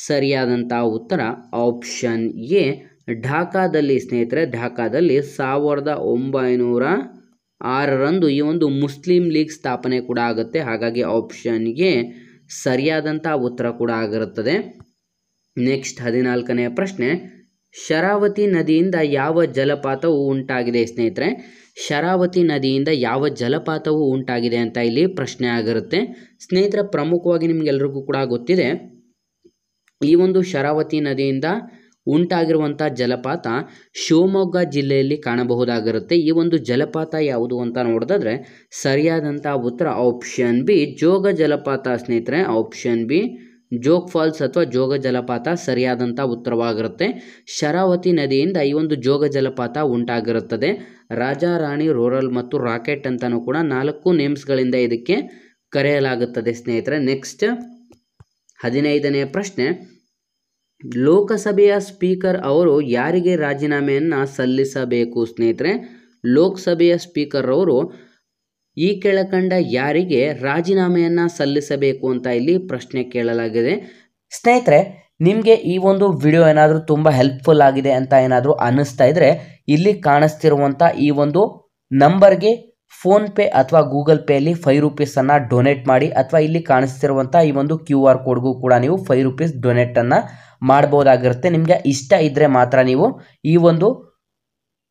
ಸರಿಯಾದಂಥ ಉತ್ತರ ಆಪ್ಷನ್ ಎ ಢಾಕಾದಲ್ಲಿ ಸ್ನೇಹಿತರೆ. ಢಾಕಾದಲ್ಲಿ 1906ರಂದು ಈ ಒಂದು ಮುಸ್ಲಿಂ ಲೀಗ್ ಸ್ಥಾಪನೆ ಕೂಡ ಆಗುತ್ತೆ. ಹಾಗಾಗಿ ಆಪ್ಷನ್ ಎ ಸರಿಯಾದಂಥ ಉತ್ತರ ಕೂಡ ಆಗಿರುತ್ತದೆ. ನೆಕ್ಸ್ಟ್ 14ನೇ ಪ್ರಶ್ನೆ, ಶರಾವತಿ ನದಿಯಿಂದ ಯಾವ ಜಲಪಾತವು ಉಂಟಾಗಿದೆ ಸ್ನೇಹಿತರೆ? ಶರಾವತಿ ನದಿಯಿಂದ ಯಾವ ಜಲಪಾತವು ಉಂಟಾಗಿದೆ ಅಂತ ಇಲ್ಲಿ ಪ್ರಶ್ನೆ ಆಗಿರುತ್ತೆ ಸ್ನೇಹಿತರೆ. ಪ್ರಮುಖವಾಗಿ ನಿಮಗೆಲ್ರಿಗೂ ಕೂಡ ಗೊತ್ತಿದೆ, ಈ ಒಂದು ಶರಾವತಿ ನದಿಯಿಂದ ಉಂಟಾಗಿರುವಂಥ ಜಲಪಾತ ಶಿವಮೊಗ್ಗ ಜಿಲ್ಲೆಯಲ್ಲಿ ಕಾಣಬಹುದಾಗಿರುತ್ತೆ. ಈ ಒಂದು ಜಲಪಾತ ಯಾವುದು ಅಂತ ನೋಡೋದಾದ್ರೆ ಸರಿಯಾದಂಥ ಉತ್ತರ ಆಪ್ಷನ್ ಬಿ ಜೋಗ ಜಲಪಾತ ಸ್ನೇಹಿತರೆ. ಆಪ್ಷನ್ ಬಿ ಜೋಗ್ ಫಾಲ್ಸ್ ಅಥವಾ ಜೋಗ ಜಲಪಾತ ಸರಿಯಾದಂಥ ಉತ್ತರವಾಗಿರುತ್ತೆ. ಶರಾವತಿ ನದಿಯಿಂದ ಈ ಒಂದು ಜೋಗ ಜಲಪಾತ ಉಂಟಾಗಿರುತ್ತದೆ. ರಾಜಾ ರಾಣಿ, ರೂರಲ್ ಮತ್ತು ರಾಕೆಟ್ ಅಂತಲೂ ಕೂಡ 4 ನೇಮ್ಸ್ಗಳಿಂದ ಇದಕ್ಕೆ ಕರೆಯಲಾಗುತ್ತದೆ ಸ್ನೇಹಿತರೆ. ನೆಕ್ಸ್ಟ್ 15ನೇ ಪ್ರಶ್ನೆ, ಲೋಕಸಭೆಯ ಸ್ಪೀಕರ್ ಅವರು ಯಾರಿಗೆ ರಾಜೀನಾಮೆಯನ್ನು ಸಲ್ಲಿಸಬೇಕು ಸ್ನೇಹಿತರೆ? ಲೋಕಸಭೆಯ ಸ್ಪೀಕರ್ ಅವರು ಈ ಕೆಳಕಂಡ ಯಾರಿಗೆ ರಾಜೀನಾಮೆಯನ್ನು ಸಲ್ಲಿಸಬೇಕು ಅಂತ ಇಲ್ಲಿ ಪ್ರಶ್ನೆ ಕೇಳಲಾಗಿದೆ ಸ್ನೇಹಿತರೆ. ನಿಮಗೆ ಈ ಒಂದು ವಿಡಿಯೋ ಏನಾದರೂ ತುಂಬ ಹೆಲ್ಪ್ಫುಲ್ ಆಗಿದೆ ಅಂತ ಏನಾದರೂ ಅನ್ನಿಸ್ತಾ ಇದ್ದರೆ ಇಲ್ಲಿ ಕಾಣಿಸ್ತಿರುವಂಥ ಈ ಒಂದು ನಂಬರ್ಗೆ ಫೋನ್ಪೇ ಅಥವಾ ಗೂಗಲ್ ಪೇಯಲ್ಲಿ 5 ರೂಪೀಸನ್ನು ಡೊನೇಟ್ ಮಾಡಿ, ಅಥವಾ ಇಲ್ಲಿ ಕಾಣಿಸ್ತಿರುವಂಥ ಈ ಒಂದು QR ಕೋಡ್ಗೂ ಕೂಡ ನೀವು 5 ರೂಪೀಸ್ ಡೊನೇಟನ್ನು ಮಾಡ್ಬೋದಾಗಿರುತ್ತೆ. ನಿಮಗೆ ಇಷ್ಟ ಇದ್ದರೆ ಮಾತ್ರ ನೀವು ಈ ಒಂದು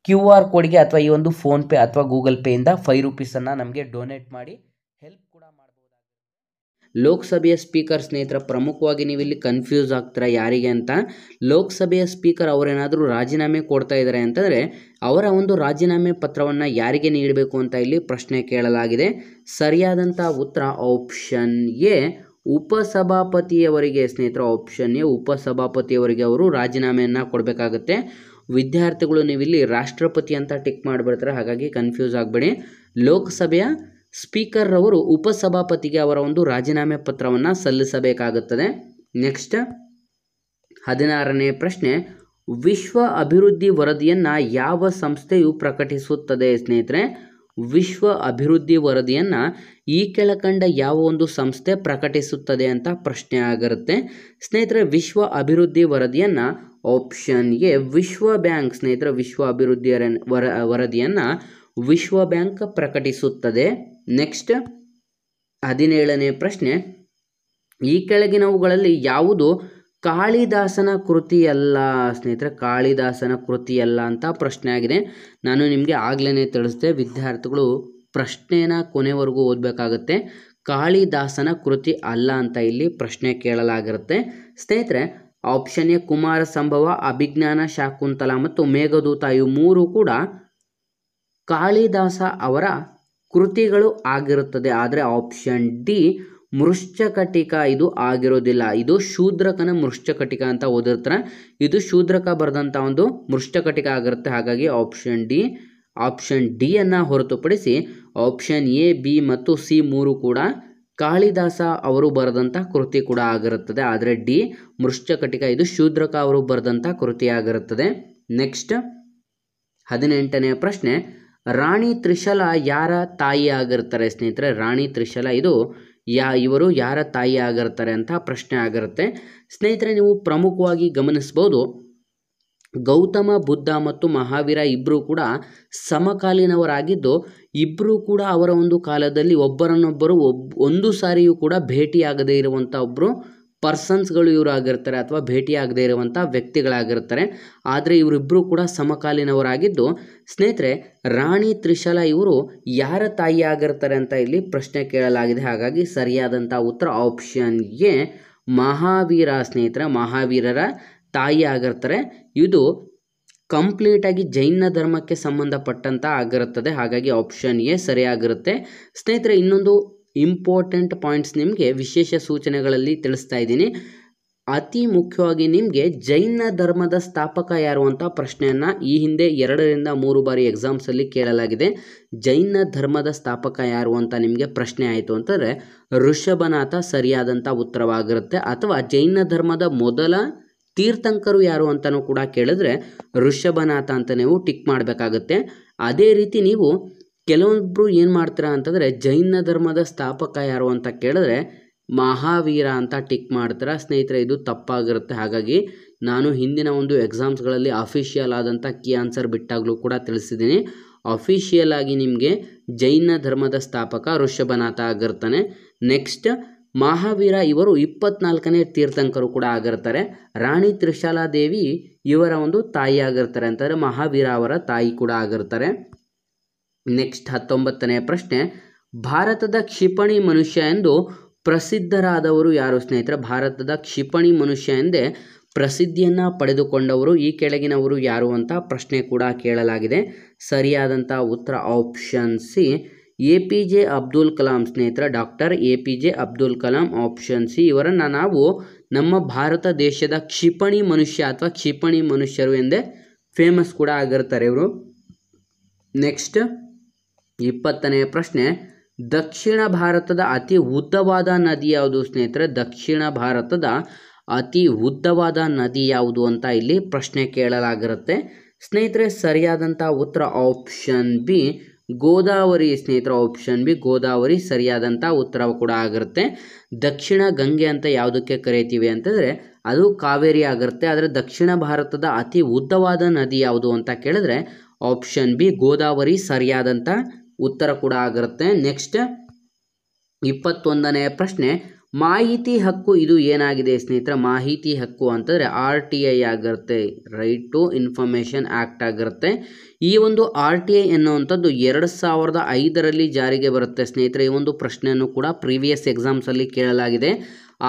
QR ಕೋಡ್ಗೆ ಅಥವಾ ಈ ಒಂದು ಫೋನ್ಪೇ ಅಥವಾ ಗೂಗಲ್ ಪೇಯಿಂದ 5 ರೂಪೀಸನ್ನು ನಮಗೆ ಡೊನೇಟ್ ಮಾಡಿ ಹೆಲ್ಪ್ ಕೂಡ ಮಾಡ್ಬೋದಾಗಿರುತ್ತೆ. ಲೋಕಸಭೆಯ ಸ್ಪೀಕರ್ ಸ್ನೇಹಿತರ ಪ್ರಮುಖವಾಗಿ ನೀವು ಇಲ್ಲಿ ಕನ್ಫ್ಯೂಸ್ ಆಗ್ತೀರಾ ಯಾರಿಗೆ ಅಂತ. ಲೋಕಸಭೆಯ ಸ್ಪೀಕರ್ ಅವರೇನಾದರೂ ರಾಜೀನಾಮೆ ಕೊಡ್ತಾ ಇದ್ದಾರೆ ಅಂತಂದರೆ ಅವರ ಒಂದು ರಾಜೀನಾಮೆ ಪತ್ರವನ್ನು ಯಾರಿಗೆ ನೀಡಬೇಕು ಅಂತ ಇಲ್ಲಿ ಪ್ರಶ್ನೆ ಕೇಳಲಾಗಿದೆ. ಸರಿಯಾದಂಥ ಉತ್ತರ ಆಪ್ಷನ್ ಎ, ಉಪಸಭಾಪತಿಯವರಿಗೆ ಸ್ನೇಹಿತರೆ. ಆಪ್ಷನ್ ಎ, ಉಪಸಭಾಪತಿಯವರಿಗೆ ಅವರು ರಾಜೀನಾಮೆಯನ್ನು ಕೊಡಬೇಕಾಗುತ್ತೆ. ವಿದ್ಯಾರ್ಥಿಗಳು ನೀವಿಲ್ಲಿ ರಾಷ್ಟ್ರಪತಿ ಅಂತ ಟಿಕ್ ಮಾಡಿಬಿಡ್ತಾರೆ, ಹಾಗಾಗಿ ಕನ್ಫ್ಯೂಸ್ ಆಗಬೇಡಿ. ಲೋಕಸಭೆಯ ಸ್ಪೀಕರ್ ಅವರು ಉಪಸಭಾಪತಿಗೆ ಅವರ ಒಂದು ರಾಜೀನಾಮೆ ಪತ್ರವನ್ನು ಸಲ್ಲಿಸಬೇಕಾಗುತ್ತದೆ. ನೆಕ್ಸ್ಟ್ 16ನೇ ಪ್ರಶ್ನೆ, ವಿಶ್ವ ಅಭಿವೃದ್ಧಿ ವರದಿಯನ್ನು ಯಾವ ಸಂಸ್ಥೆಯು ಪ್ರಕಟಿಸುತ್ತದೆ ಸ್ನೇಹಿತರೆ? ವಿಶ್ವ ಅಭಿವೃದ್ಧಿ ವರದಿಯನ್ನು ಈ ಕೆಳಕಂಡ ಯಾವ ಒಂದು ಸಂಸ್ಥೆ ಪ್ರಕಟಿಸುತ್ತದೆ ಅಂತ ಪ್ರಶ್ನೆ ಆಗಿರುತ್ತೆ ಸ್ನೇಹಿತರೆ. ವಿಶ್ವ ಅಭಿವೃದ್ಧಿ ವರದಿಯನ್ನು ಆಪ್ಷನ್ ಎ, ವಿಶ್ವ ಬ್ಯಾಂಕ್ ಸ್ನೇಹಿತರೆ. ವಿಶ್ವ ಅಭಿವೃದ್ಧಿ ವರದಿಯನ್ನು ವಿಶ್ವ ಬ್ಯಾಂಕ್ ಪ್ರಕಟಿಸುತ್ತದೆ. ನೆಕ್ಸ್ಟ್ 17ನೇ ಪ್ರಶ್ನೆ, ಈ ಕೆಳಗಿನವುಗಳಲ್ಲಿ ಯಾವುದು ಕಾಳಿದಾಸನ ಕೃತಿಯಲ್ಲ ಸ್ನೇಹಿತರೆ? ಕಾಳಿದಾಸನ ಕೃತಿಯಲ್ಲ ಅಂತ ಪ್ರಶ್ನೆ ಆಗಿದೆ. ನಾನು ನಿಮಗೆ ಆಗಲೇ ತಿಳಿಸಿದೆ, ವಿದ್ಯಾರ್ಥಿಗಳು ಪ್ರಶ್ನೆನ ಕೊನೆವರೆಗೂ ಓದಬೇಕಾಗುತ್ತೆ. ಕಾಳಿದಾಸನ ಕೃತಿ ಅಲ್ಲ ಅಂತ ಇಲ್ಲಿ ಪ್ರಶ್ನೆ ಕೇಳಲಾಗಿರುತ್ತೆ ಸ್ನೇಹಿತರೆ. ಆಪ್ಷನ್ ಎ, ಕುಮಾರ ಸಂಭವ, ಅಭಿಜ್ಞಾನ ಶಾಕುಂತಲ ಮತ್ತು ಮೇಘದೂತ ಇವು ಮೂರು ಕೂಡ ಕಾಳಿದಾಸ ಅವರ ಕೃತಿಗಳು ಆಗಿರುತ್ತದೆ. ಆದರೆ ಆಪ್ಷನ್ ಡಿ, ಮೃಶ್ಚಕಟಿಕ ಇದು ಆಗಿರೋದಿಲ್ಲ. ಇದು ಶೂದ್ರಕನ ಮೃಶ್ಚಕಟಿಕ ಅಂತ ಓದಿರ್ತಾರೆ. ಇದು ಶೂದ್ರಕ ಬರೆದಂಥ ಒಂದು ಮೃಶ್ಚಕಟಿಕ ಆಗಿರುತ್ತೆ. ಹಾಗಾಗಿ ಆಪ್ಷನ್ ಡಿ ಅನ್ನು ಹೊರತುಪಡಿಸಿ ಆಪ್ಷನ್ ಎ, ಬಿ ಮತ್ತು ಸಿ ಮೂರು ಕೂಡ ಕಾಳಿದಾಸ ಅವರು ಬರೆದಂಥ ಕೃತಿ ಕೂಡ ಆಗಿರುತ್ತದೆ. ಆದರೆ ಡಿ, ಮೃಶ್ಚಕಟಿಕ ಇದು ಶೂದ್ರಕ ಅವರು ಬರೆದಂಥ ಕೃತಿ ಆಗಿರುತ್ತದೆ. ನೆಕ್ಸ್ಟ್ 18ನೇ ಪ್ರಶ್ನೆ, ರಾಣಿ ತ್ರಿಶಲ ಯಾರ ತಾಯಿ ಆಗಿರ್ತಾರೆ ಸ್ನೇಹಿತರೆ? ರಾಣಿ ತ್ರಿಶಲ ಇವರು ಯಾರ ತಾಯಿ ಆಗಿರ್ತಾರೆ ಅಂತ ಪ್ರಶ್ನೆ ಆಗಿರುತ್ತೆ ಸ್ನೇಹಿತರೆ. ನೀವು ಪ್ರಮುಖವಾಗಿ ಗಮನಿಸ್ಬೋದು, ಗೌತಮ ಬುದ್ಧ ಮತ್ತು ಮಹಾವೀರ ಇಬ್ಬರು ಕೂಡ ಸಮಕಾಲೀನವರಾಗಿದ್ದು, ಇಬ್ಬರು ಕೂಡ ಅವರ ಒಂದು ಕಾಲದಲ್ಲಿ ಒಬ್ಬರನ್ನೊಬ್ಬರು ಒಂದು ಸಾರಿಯೂ ಕೂಡ ಭೇಟಿಯಾಗದೇ ಇರುವಂಥ ಒಬ್ಬರು ಪರ್ಸನ್ಸ್ಗಳು ಇವರು ಆಗಿರ್ತಾರೆ, ಅಥವಾ ಭೇಟಿಯಾಗದೇ ಇರುವಂಥ ವ್ಯಕ್ತಿಗಳಾಗಿರ್ತಾರೆ. ಆದರೆ ಇವರಿಬ್ಬರು ಕೂಡ ಸಮಕಾಲೀನವರಾಗಿದ್ದು ಸ್ನೇಹಿತರೆ, ರಾಣಿ ತ್ರಿಶಲ ಇವರು ಯಾರ ತಾಯಿ ಆಗಿರ್ತಾರೆ ಅಂತ ಇಲ್ಲಿ ಪ್ರಶ್ನೆ ಕೇಳಲಾಗಿದೆ. ಹಾಗಾಗಿ ಸರಿಯಾದಂಥ ಉತ್ತರ ಆಪ್ಷನ್ ಎ, ಮಹಾವೀರ ಸ್ನೇಹಿತರೆ. ಮಹಾವೀರರ ತಾಯಿ ಆಗಿರ್ತಾರೆ. ಇದು ಕಂಪ್ಲೀಟಾಗಿ ಜೈನ ಧರ್ಮಕ್ಕೆ ಸಂಬಂಧಪಟ್ಟಂತ ಆಗಿರುತ್ತದೆ. ಹಾಗಾಗಿ ಆಪ್ಷನ್ ಎ ಸರಿಯಾಗಿರುತ್ತೆ ಸ್ನೇಹಿತರೆ. ಇನ್ನೊಂದು ಇಂಪಾರ್ಟೆಂಟ್ ಪಾಯಿಂಟ್ಸ್ ನಿಮಗೆ ವಿಶೇಷ ಸೂಚನೆಗಳಲ್ಲಿ ತಿಳಿಸ್ತಾ ಇದ್ದೀನಿ. ಅತಿ ಮುಖ್ಯವಾಗಿ ನಿಮಗೆ ಜೈನ ಧರ್ಮದ ಸ್ಥಾಪಕ ಯಾರು ಅಂತ ಪ್ರಶ್ನೆಯನ್ನು ಈ ಹಿಂದೆ 2 ರಿಂದ 3 ಬಾರಿ ಎಕ್ಸಾಮ್ಸಲ್ಲಿ ಕೇಳಲಾಗಿದೆ. ಜೈನ ಧರ್ಮದ ಸ್ಥಾಪಕ ಯಾರು ಅಂತ ನಿಮಗೆ ಪ್ರಶ್ನೆ ಆಯಿತು ಅಂತಂದರೆ ಋಷಭನಾಥ ಸರಿಯಾದಂಥ ಉತ್ತರವಾಗಿರುತ್ತೆ. ಅಥವಾ ಜೈನ ಧರ್ಮದ ಮೊದಲ ತೀರ್ಥಂಕರು ಯಾರು ಅಂತಲೂ ಕೂಡ ಕೇಳಿದ್ರೆ ಋಷಭನಾಥ ಅಂತ ನೀವು ಟಿಕ್ ಮಾಡಬೇಕಾಗುತ್ತೆ. ಅದೇ ರೀತಿ ನೀವು ಕೆಲವೊಬ್ಬರು ಏನು ಮಾಡ್ತೀರಾ ಅಂತಂದರೆ ಜೈನ ಧರ್ಮದ ಸ್ಥಾಪಕ ಯಾರು ಅಂತ ಕೇಳಿದ್ರೆ ಮಹಾವೀರ ಅಂತ ಟಿಕ್ ಮಾಡ್ತೀರಾ ಸ್ನೇಹಿತರೆ. ಇದು ತಪ್ಪಾಗಿರುತ್ತೆ. ಹಾಗಾಗಿ ನಾನು ಹಿಂದಿನ ಒಂದು ಎಕ್ಸಾಮ್ಸ್ಗಳಲ್ಲಿ ಅಫಿಷಿಯಲ್ ಆದಂಥ ಕೀ ಆನ್ಸರ್ ಬಿಟ್ಟಾಗಲೂ ಕೂಡ ತಿಳಿಸಿದ್ದೀನಿ. ಅಫಿಷಿಯಲ್ ಆಗಿ ನಿಮಗೆ ಜೈನ ಧರ್ಮದ ಸ್ಥಾಪಕ ಋಷಭನಾಥ ಆಗಿರ್ತಾನೆ. ನೆಕ್ಸ್ಟ್ ಮಹಾವೀರ ಇವರು 24ನೇ ತೀರ್ಥಂಕರು ಕೂಡ ಆಗಿರ್ತಾರೆ. ರಾಣಿ ತ್ರಿಶಾಲಾದೇವಿ ಇವರ ಒಂದು ತಾಯಿ ಆಗಿರ್ತಾರೆ ಅಂತಂದರೆ ಮಹಾವೀರ ಅವರ ತಾಯಿ ಕೂಡ ಆಗಿರ್ತಾರೆ. ನೆಕ್ಸ್ಟ್ 19ನೇ ಪ್ರಶ್ನೆ, ಭಾರತದ ಕ್ಷಿಪಣಿ ಮನುಷ್ಯ ಎಂದು ಪ್ರಸಿದ್ಧರಾದವರು ಯಾರು ಸ್ನೇಹಿತರೆ? ಭಾರತದ ಕ್ಷಿಪಣಿ ಮನುಷ್ಯ ಎಂದೇ ಪ್ರಸಿದ್ಧಿಯನ್ನು ಪಡೆದುಕೊಂಡವರು ಈ ಕೆಳಗಿನವರು ಯಾರು ಅಂತ ಪ್ರಶ್ನೆ ಕೂಡ ಕೇಳಲಾಗಿದೆ. ಸರಿಯಾದಂಥ ಉತ್ತರ option C, APJ Abdul Kalam ಸ್ನೇಹಿತರೆ. Doctor APJ Abdul Kalam option C. ಇವರನ್ನು ನಾವು ನಮ್ಮ ಭಾರತ ದೇಶದ ಕ್ಷಿಪಣಿ ಮನುಷ್ಯ ಅಥವಾ ಕ್ಷಿಪಣಿ ಮನುಷ್ಯರು ಎಂದೇ ಫೇಮಸ್ ಕೂಡ ಆಗಿರ್ತಾರೆ ಇವರು. ನೆಕ್ಸ್ಟ್ 20ನೇ ಪ್ರಶ್ನೆ, ದಕ್ಷಿಣ ಭಾರತದ ಅತಿ ಉದ್ದವಾದ ನದಿ ಯಾವುದು ಸ್ನೇಹಿತರೆ? ದಕ್ಷಿಣ ಭಾರತದ ಅತಿ ಉದ್ದವಾದ ನದಿ ಯಾವುದು ಅಂತ ಇಲ್ಲಿ ಪ್ರಶ್ನೆ ಕೇಳಲಾಗಿರುತ್ತೆ ಸ್ನೇಹಿತರೆ. ಸರಿಯಾದಂಥ ಉತ್ತರ ಆಪ್ಷನ್ ಬಿ, ಗೋದಾವರಿ ಸ್ನೇಹಿತರೆ. ಆಪ್ಷನ್ ಬಿ ಗೋದಾವರಿ ಸರಿಯಾದಂಥ ಉತ್ತರ ಕೂಡ ಆಗಿರುತ್ತೆ. ದಕ್ಷಿಣ ಗಂಗೆ ಅಂತ ಯಾವುದಕ್ಕೆ ಕರೀತೀವಿ ಅಂತಂದರೆ ಅದು ಕಾವೇರಿ ಆಗಿರುತ್ತೆ. ಆದರೆ ದಕ್ಷಿಣ ಭಾರತದ ಅತಿ ಉದ್ದವಾದ ನದಿ ಯಾವುದು ಅಂತ ಕೇಳಿದ್ರೆ ಆಪ್ಷನ್ ಬಿ ಗೋದಾವರಿ ಸರಿಯಾದಂಥ ಉತ್ತರ ಕೂಡ ಆಗಿರುತ್ತೆ. ನೆಕ್ಸ್ಟ್ 21ನೇ ಪ್ರಶ್ನೆ, ಮಾಹಿತಿ ಹಕ್ಕು ಇದು ಏನಾಗಿದೆ ಸ್ನೇಹಿತರೆ? ಮಾಹಿತಿ ಹಕ್ಕು ಅಂತಂದರೆ RTI ಆಗಿರುತ್ತೆ, ರೈಟ್ ಟು ಇನ್ಫಾರ್ಮೇಷನ್ ಆ್ಯಕ್ಟ್ ಆಗಿರುತ್ತೆ. ಈ ಒಂದು RTI ಎನ್ನುವಂಥದ್ದು 2005ರಲ್ಲಿ ಜಾರಿಗೆ ಬರುತ್ತೆ ಸ್ನೇಹಿತರೆ. ಈ ಒಂದು ಪ್ರಶ್ನೆಯನ್ನು ಕೂಡ ಪ್ರೀವಿಯಸ್ ಎಕ್ಸಾಮ್ಸಲ್ಲಿ ಕೇಳಲಾಗಿದೆ.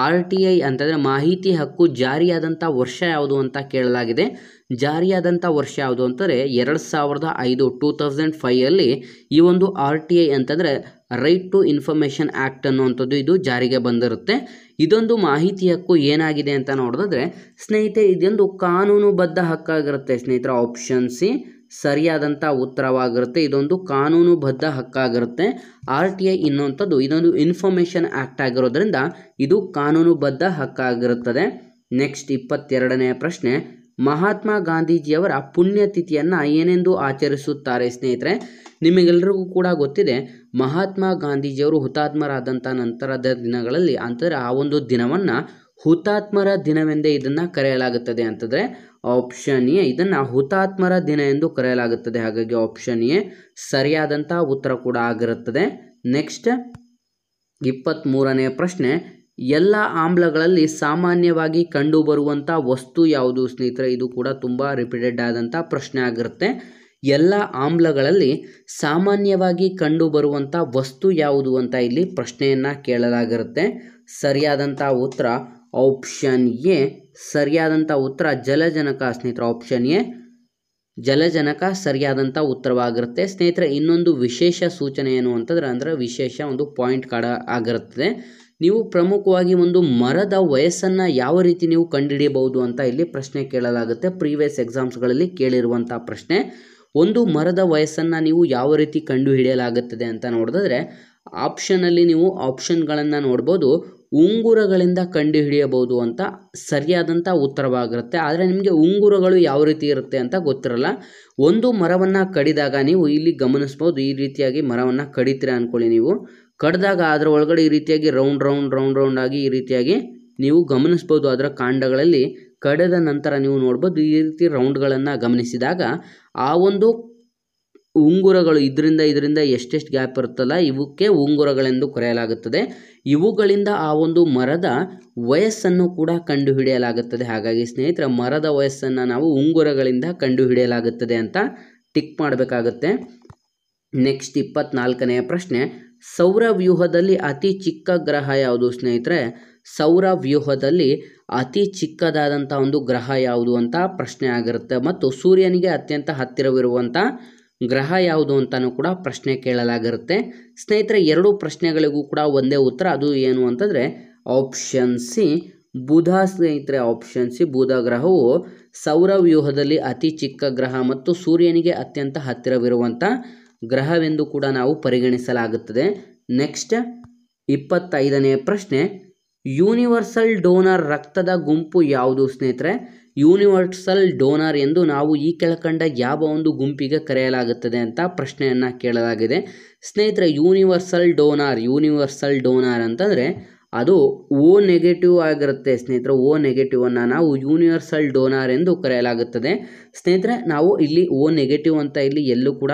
RTI ಅಂತಂದರೆ ಮಾಹಿತಿ ಹಕ್ಕು ಜಾರಿಯಾದಂಥ ವರ್ಷ ಯಾವುದು ಅಂತ ಕೇಳಲಾಗಿದೆ. ಜಾರಿಯಾದಂಥ ವರ್ಷ ಯಾವುದು ಅಂತಂದರೆ 2005 2005 ಈ ಒಂದು RTI ಅಂತಂದರೆ ರೈಟ್ ಟು ಇನ್ಫಾರ್ಮೇಷನ್ ಆ್ಯಕ್ಟ್ ಅನ್ನುವಂಥದ್ದು ಇದು ಜಾರಿಗೆ ಬಂದಿರುತ್ತೆ. ಇದೊಂದು ಮಾಹಿತಿ ಹಕ್ಕು ಏನಾಗಿದೆ ಅಂತ ನೋಡಿದ್ರೆ ಸ್ನೇಹಿತರೆ, ಇದೊಂದು ಕಾನೂನುಬದ್ಧ ಹಕ್ಕಾಗಿರುತ್ತೆ ಸ್ನೇಹಿತರೆ. ಆಪ್ಷನ್ ಸಿ ಸರಿಯಾದಂಥ ಉತ್ತರವಾಗಿರುತ್ತೆ. ಇದೊಂದು ಕಾನೂನುಬದ್ಧ ಹಕ್ಕಾಗಿರುತ್ತೆ. RTI ಎನ್ನುವಂಥದ್ದು ಇದೊಂದು ಇನ್ಫಾರ್ಮೇಷನ್ ಆ್ಯಕ್ಟ್ ಆಗಿರೋದ್ರಿಂದ ಇದು ಕಾನೂನುಬದ್ಧ ಹಕ್ಕಾಗಿರುತ್ತದೆ. ನೆಕ್ಸ್ಟ್ 22ನೇ ಪ್ರಶ್ನೆ, ಮಹಾತ್ಮ ಗಾಂಧೀಜಿಯವರ ಪುಣ್ಯತಿಥಿಯನ್ನು ಏನೆಂದು ಆಚರಿಸುತ್ತಾರೆ ಸ್ನೇಹಿತರೆ? ನಿಮಗೆಲ್ಲರಿಗೂ ಕೂಡ ಗೊತ್ತಿದೆ, ಮಹಾತ್ಮ ಗಾಂಧೀಜಿಯವರು ಹುತಾತ್ಮರಾದಂಥ ನಂತರದ ದಿನಗಳಲ್ಲಿ ಅಂತಂದರೆ ಆ ಒಂದು ದಿನವನ್ನು ಹುತಾತ್ಮರ ದಿನವೆಂದೇ ಇದನ್ನು ಕರೆಯಲಾಗುತ್ತದೆ ಅಂತಂದರೆ ಆಪ್ಷನ್ ಎ ಇದನ್ನು ಹುತಾತ್ಮರ ದಿನ ಎಂದು ಕರೆಯಲಾಗುತ್ತದೆ. ಹಾಗಾಗಿ ಆಪ್ಷನ್ ಎ ಸರಿಯಾದಂಥ ಉತ್ತರ ಕೂಡ ಆಗಿರುತ್ತದೆ. ನೆಕ್ಸ್ಟ್ 23ನೇ ಪ್ರಶ್ನೆ, ಎಲ್ಲ ಆಮ್ಲಗಳಲ್ಲಿ ಸಾಮಾನ್ಯವಾಗಿ ಕಂಡುಬರುವಂಥ ವಸ್ತು ಯಾವುದು ಸ್ನೇಹಿತರೆ? ಇದು ಕೂಡ ತುಂಬ ರಿಪೀಟೆಡ್ ಆದಂಥ ಪ್ರಶ್ನೆ ಆಗಿರುತ್ತೆ. ಎಲ್ಲ ಆಮ್ಲಗಳಲ್ಲಿ ಸಾಮಾನ್ಯವಾಗಿ ಕಂಡುಬರುವಂಥ ವಸ್ತು ಯಾವುದು ಅಂತ ಇಲ್ಲಿ ಪ್ರಶ್ನೆಯನ್ನು ಕೇಳಲಾಗಿರುತ್ತೆ. ಸರಿಯಾದಂಥ ಉತ್ತರ ಆಪ್ಷನ್ ಎ. ಸರಿಯಾದಂಥ ಉತ್ತರ ಜಲಜನಕ ಸ್ನೇಹಿತರೆ. ಆಪ್ಷನ್ ಎ ಜಲಜನಕ ಸರಿಯಾದಂಥ ಉತ್ತರವಾಗಿರುತ್ತೆ. ಸ್ನೇಹಿತರೆ, ಇನ್ನೊಂದು ವಿಶೇಷ ಸೂಚನೆ ಏನು ಅಂತಂದರೆ ಅಂದರೆ ವಿಶೇಷ ಒಂದು ಪಾಯಿಂಟ್ ಕಾರ್ಡ್ ಆಗಿರುತ್ತದೆ. ನೀವು ಪ್ರಮುಖವಾಗಿ ಒಂದು ಮರದ ವಯಸ್ಸನ್ನು ಯಾವ ರೀತಿ ನೀವು ಕಂಡುಹಿಡಿಯಬಹುದು ಅಂತ ಇಲ್ಲಿ ಪ್ರಶ್ನೆ ಕೇಳಲಾಗುತ್ತೆ. ಪ್ರೀವಿಯಸ್ ಎಕ್ಸಾಮ್ಸ್ಗಳಲ್ಲಿ ಕೇಳಿರುವಂಥ ಪ್ರಶ್ನೆ. ಒಂದು ಮರದ ವಯಸ್ಸನ್ನು ನೀವು ಯಾವ ರೀತಿ ಕಂಡುಹಿಡಿಯಲಾಗುತ್ತದೆ ಅಂತ ನೋಡಿದ್ರೆ ಆಪ್ಷನಲ್ಲಿ ನೀವು ಆಪ್ಷನ್ಗಳನ್ನು ನೋಡ್ಬೋದು. ಉಂಗುರಗಳಿಂದ ಕಂಡುಹಿಡಿಯಬಹುದು ಅಂತ ಸರಿಯಾದಂಥ ಉತ್ತರವಾಗಿರುತ್ತೆ. ಆದರೆ ನಿಮಗೆ ಉಂಗುರಗಳು ಯಾವ ರೀತಿ ಇರುತ್ತೆ ಅಂತ ಗೊತ್ತಿರಲ್ಲ. ಒಂದು ಮರವನ್ನು ಕಡಿದಾಗ ನೀವು ಇಲ್ಲಿ ಗಮನಿಸ್ಬೋದು, ಈ ರೀತಿಯಾಗಿ ಮರವನ್ನು ಕಡಿತೀರಾ ಅಂದ್ಕೊಳ್ಳಿ. ನೀವು ಕಡಿದಾಗ ಅದರ ಒಳಗಡೆ ಈ ರೀತಿಯಾಗಿ ರೌಂಡ್ ಆಗಿ ಈ ರೀತಿಯಾಗಿ ನೀವು ಗಮನಿಸ್ಬೋದು. ಅದರ ಕಾಂಡಗಳಲ್ಲಿ ಕಡಿದ ನಂತರ ನೀವು ನೋಡ್ಬೋದು ಈ ರೀತಿ ರೌಂಡ್ಗಳನ್ನು ಗಮನಿಸಿದಾಗ ಆ ಒಂದು ಉಂಗುರಗಳು ಇದರಿಂದ ಎಷ್ಟೆಷ್ಟು ಗ್ಯಾಪ್ ಇರುತ್ತಲ್ಲ ಇವಕ್ಕೆ ಉಂಗುರಗಳೆಂದು ಕರೆಯಲಾಗುತ್ತದೆ. ಇವುಗಳಿಂದ ಆ ಒಂದು ಮರದ ವಯಸ್ಸನ್ನು ಕೂಡ ಕಂಡುಹಿಡಿಯಲಾಗುತ್ತದೆ. ಹಾಗಾಗಿ ಸ್ನೇಹಿತರೆ, ಮರದ ವಯಸ್ಸನ್ನು ನಾವು ಉಂಗುರಗಳಿಂದ ಕಂಡುಹಿಡಿಯಲಾಗುತ್ತದೆ ಅಂತ ಟಿಕ್ ಮಾಡಬೇಕಾಗುತ್ತೆ. ನೆಕ್ಸ್ಟ್ 24ನೇ ಪ್ರಶ್ನೆ, ಸೌರವ್ಯೂಹದಲ್ಲಿ ಅತಿ ಚಿಕ್ಕ ಗ್ರಹ ಯಾವುದು ಸ್ನೇಹಿತರೆ? ಸೌರವ್ಯೂಹದಲ್ಲಿ ಅತಿ ಚಿಕ್ಕದಾದಂಥ ಒಂದು ಗ್ರಹ ಯಾವುದು ಅಂತ ಪ್ರಶ್ನೆ ಆಗಿರುತ್ತೆ. ಮತ್ತು ಸೂರ್ಯನಿಗೆ ಅತ್ಯಂತ ಹತ್ತಿರವಿರುವಂಥ ಗ್ರಹ ಯಾವುದು ಅಂತಲೂ ಕೂಡ ಪ್ರಶ್ನೆ ಕೇಳಲಾಗಿರುತ್ತೆ. ಸ್ನೇಹಿತರೆ, ಎರಡು ಪ್ರಶ್ನೆಗಳಿಗೂ ಕೂಡ ಒಂದೇ ಉತ್ತರ. ಅದು ಏನು ಅಂತಂದರೆ ಆಪ್ಷನ್ ಸಿ ಬುಧ ಸ್ನೇಹಿತರೆ. ಆಪ್ಷನ್ ಸಿ ಬುಧ ಗ್ರಹವು ಸೌರವ್ಯೂಹದಲ್ಲಿ ಅತಿ ಚಿಕ್ಕ ಗ್ರಹ ಮತ್ತು ಸೂರ್ಯನಿಗೆ ಅತ್ಯಂತ ಹತ್ತಿರವಿರುವಂಥ ಗ್ರಹವೆಂದು ಕೂಡ ನಾವು ಪರಿಗಣಿಸಲಾಗುತ್ತದೆ. ನೆಕ್ಸ್ಟ್ 25ನೇ ಪ್ರಶ್ನೆ, ಯೂನಿವರ್ಸಲ್ ಡೋನರ್ ರಕ್ತದ ಗುಂಪು ಯಾವುದು ಸ್ನೇಹಿತರೆ? ಯೂನಿವರ್ಸಲ್ ಡೋನರ್ ಎಂದು ನಾವು ಈ ಕೆಳಕಂಡ ಯಾವ ಒಂದು ಗುಂಪಿಗೆ ಕರೆಯಲಾಗುತ್ತದೆ ಅಂತ ಪ್ರಶ್ನೆಯನ್ನು ಕೇಳಲಾಗಿದೆ. ಸ್ನೇಹಿತರೆ, ಯೂನಿವರ್ಸಲ್ ಡೋನರ್ ಅಂತಂದರೆ ಅದು ಓ ನೆಗೆಟಿವ್ ಆಗಿರುತ್ತೆ ಸ್ನೇಹಿತರೆ. ಓ ನೆಗೆಟಿವನ್ನು ನಾವು ಯೂನಿವರ್ಸಲ್ ಡೋನರ್ ಎಂದು ಕರೆಯಲಾಗುತ್ತದೆ. ಸ್ನೇಹಿತರೆ, ನಾವು ಇಲ್ಲಿ ಓ ನೆಗೆಟಿವ್ ಅಂತ ಇಲ್ಲಿ ಎಲ್ಲೂ ಕೂಡ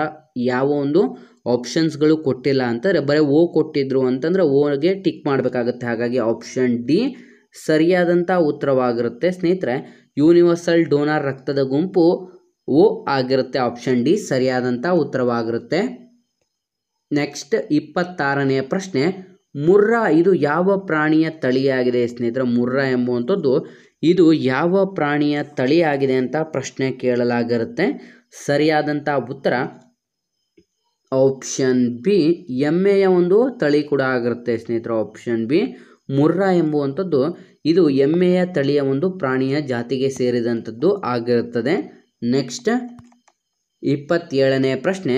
ಯಾವ ಒಂದು ಆಪ್ಷನ್ಸ್ಗಳು ಕೊಟ್ಟಿಲ್ಲ ಅಂತಂದರೆ ಬರೀ ಓ ಕೊಟ್ಟಿದ್ರು ಅಂತಂದರೆ ಓಗೆ ಟಿಕ್ ಮಾಡಬೇಕಾಗುತ್ತೆ. ಹಾಗಾಗಿ ಆಪ್ಷನ್ ಡಿ ಸರಿಯಾದಂಥ ಉತ್ತರವಾಗಿರುತ್ತೆ. ಸ್ನೇಹಿತರೆ, ಯೂನಿವರ್ಸಲ್ ಡೋನರ್ ರಕ್ತದ ಗುಂಪು ಓ ಆಗಿರುತ್ತೆ. ಆಪ್ಷನ್ ಡಿ ಸರಿಯಾದಂಥ ಉತ್ತರವಾಗಿರುತ್ತೆ. ನೆಕ್ಸ್ಟ್ 26ನೇ ಪ್ರಶ್ನೆ, ಮುರ್ರಾ ಇದು ಯಾವ ಪ್ರಾಣಿಯ ತಳಿಯಾಗಿದೆ ಸ್ನೇಹಿತರೆ? ಮುರ್ರಾ ಎಂಬುವಂಥದ್ದು ಇದು ಯಾವ ಪ್ರಾಣಿಯ ತಳಿಯಾಗಿದೆ ಅಂತ ಪ್ರಶ್ನೆ ಕೇಳಲಾಗಿರುತ್ತೆ. ಸರಿಯಾದಂಥ ಉತ್ತರ ಆಪ್ಷನ್ ಬಿ ಎಮ್ಮೆಯ ಒಂದು ತಳಿ ಕೂಡ ಆಗಿರುತ್ತೆ ಸ್ನೇಹಿತರೆ. ಆಪ್ಷನ್ ಬಿ ಮುರ್ರಾ ಎಂಬುವಂಥದ್ದು ಇದು ಎಮ್ಮೆಯ ತಳಿಯ ಒಂದು ಪ್ರಾಣಿಯ ಜಾತಿಗೆ ಸೇರಿದಂಥದ್ದು ಆಗಿರುತ್ತದೆ. ನೆಕ್ಸ್ಟ್ 27ನೇ ಪ್ರಶ್ನೆ,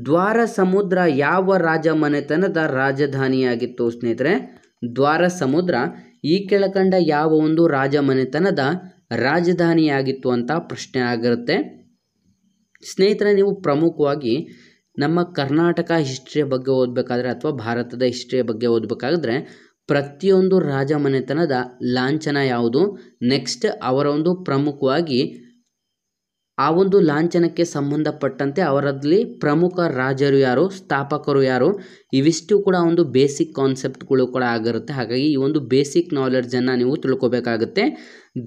ದ್ವಾರ ಸಮುದ್ರ ಯಾವ ರಾಜಮನೆತನದ ರಾಜಧಾನಿಯಾಗಿತ್ತು ಸ್ನೇಹಿತರೆ? ದ್ವಾರ ಸಮುದ್ರ ಈ ಕೆಳಕಂಡ ಯಾವ ಒಂದು ರಾಜಮನೆತನದ ರಾಜಧಾನಿಯಾಗಿತ್ತು ಅಂತ ಪ್ರಶ್ನೆ ಆಗಿರುತ್ತೆ. ಸ್ನೇಹಿತರೆ, ನೀವು ಪ್ರಮುಖವಾಗಿ ನಮ್ಮ ಕರ್ನಾಟಕ ಹಿಸ್ಟ್ರಿಯ ಬಗ್ಗೆ ಓದಬೇಕಾದ್ರೆ ಅಥವಾ ಭಾರತದ ಹಿಸ್ಟ್ರಿಯ ಬಗ್ಗೆ ಓದಬೇಕಾದ್ರೆ ಪ್ರತಿಯೊಂದು ರಾಜಮನೆತನದ ಲಾಂಛನ ಯಾವುದು, ನೆಕ್ಸ್ಟ್ ಅವರ ಒಂದು ಪ್ರಮುಖವಾಗಿ ಆ ಒಂದು ಲಾಂಛನಕ್ಕೆ ಸಂಬಂಧಪಟ್ಟಂತೆ ಅವರಲ್ಲಿ ಪ್ರಮುಖ ರಾಜರು ಯಾರು, ಸ್ಥಾಪಕರು ಯಾರು, ಇವಿಷ್ಟು ಕೂಡ ಒಂದು ಬೇಸಿಕ್ ಕಾನ್ಸೆಪ್ಟ್ಗಳು ಕೂಡ ಆಗಿರುತ್ತೆ. ಹಾಗಾಗಿ ಈ ಒಂದು ಬೇಸಿಕ್ ನಾಲೆಡ್ಜನ್ನು ನೀವು ತಿಳ್ಕೊಬೇಕಾಗುತ್ತೆ.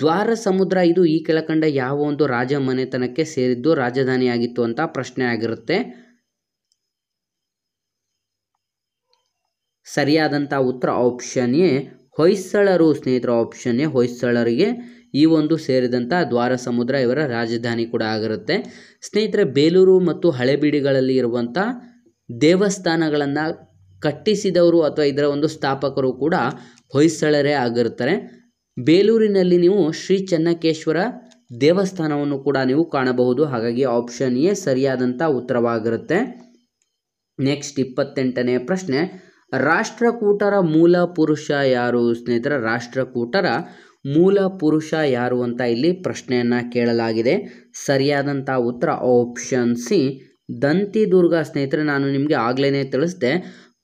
ದ್ವಾರ ಸಮುದ್ರ ಇದು ಈ ಕೆಳಕಂಡ ಯಾವ ಒಂದು ರಾಜ ಮನೆತನಕ್ಕೆ ಸೇರಿದ್ದು ರಾಜಧಾನಿಯಾಗಿತ್ತು ಅಂತ ಪ್ರಶ್ನೆ ಆಗಿರುತ್ತೆ. ಸರಿಯಾದಂಥ ಉತ್ತರ ಆಪ್ಷನ್ ಎ ಹೊಯ್ಸಳರು ಸ್ನೇಹಿತರೆ. ಆಪ್ಷನ್ ಎ ಹೊಯ್ಸಳರಿಗೆ ಈ ಒಂದು ಸೇರಿದಂಥ ದ್ವಾರ ಸಮುದ್ರ ಇವರ ರಾಜಧಾನಿ ಕೂಡ ಆಗಿರುತ್ತೆ. ಸ್ನೇಹಿತರೆ, ಬೇಲೂರು ಮತ್ತು ಹಳೆಬೀಡಿಗಳಲ್ಲಿ ಇರುವಂಥ ದೇವಸ್ಥಾನಗಳನ್ನು ಕಟ್ಟಿಸಿದವರು ಅಥವಾ ಇದರ ಒಂದು ಸ್ಥಾಪಕರು ಕೂಡ ಹೊಯ್ಸಳರೇ ಆಗಿರ್ತಾರೆ. ಬೇಲೂರಿನಲ್ಲಿ ನೀವು ಶ್ರೀ ಚೆನ್ನಕೇಶ್ವರ ದೇವಸ್ಥಾನವನ್ನು ಕೂಡ ನೀವು ಕಾಣಬಹುದು. ಹಾಗಾಗಿ ಆಪ್ಷನ್ ಎ ಸರಿಯಾದಂಥ ಉತ್ತರವಾಗಿರುತ್ತೆ. ನೆಕ್ಸ್ಟ್ 28ನೇ ಪ್ರಶ್ನೆ, ರಾಷ್ಟ್ರಕೂಟರ ಮೂಲ ಪುರುಷ ಯಾರು ಸ್ನೇಹಿತರೆ? ರಾಷ್ಟ್ರಕೂಟರ ಮೂಲ ಪುರುಷ ಯಾರು ಅಂತ ಇಲ್ಲಿ ಪ್ರಶ್ನೆಯನ್ನು ಕೇಳಲಾಗಿದೆ. ಸರಿಯಾದಂಥ ಉತ್ತರ ಆಪ್ಷನ್ ಸಿ ದಂತಿದುರ್ಗ. ಸ್ನೇಹಿತರೆ, ನಾನು ನಿಮಗೆ ಆಗಲೇ ತಿಳಿಸಿದೆ,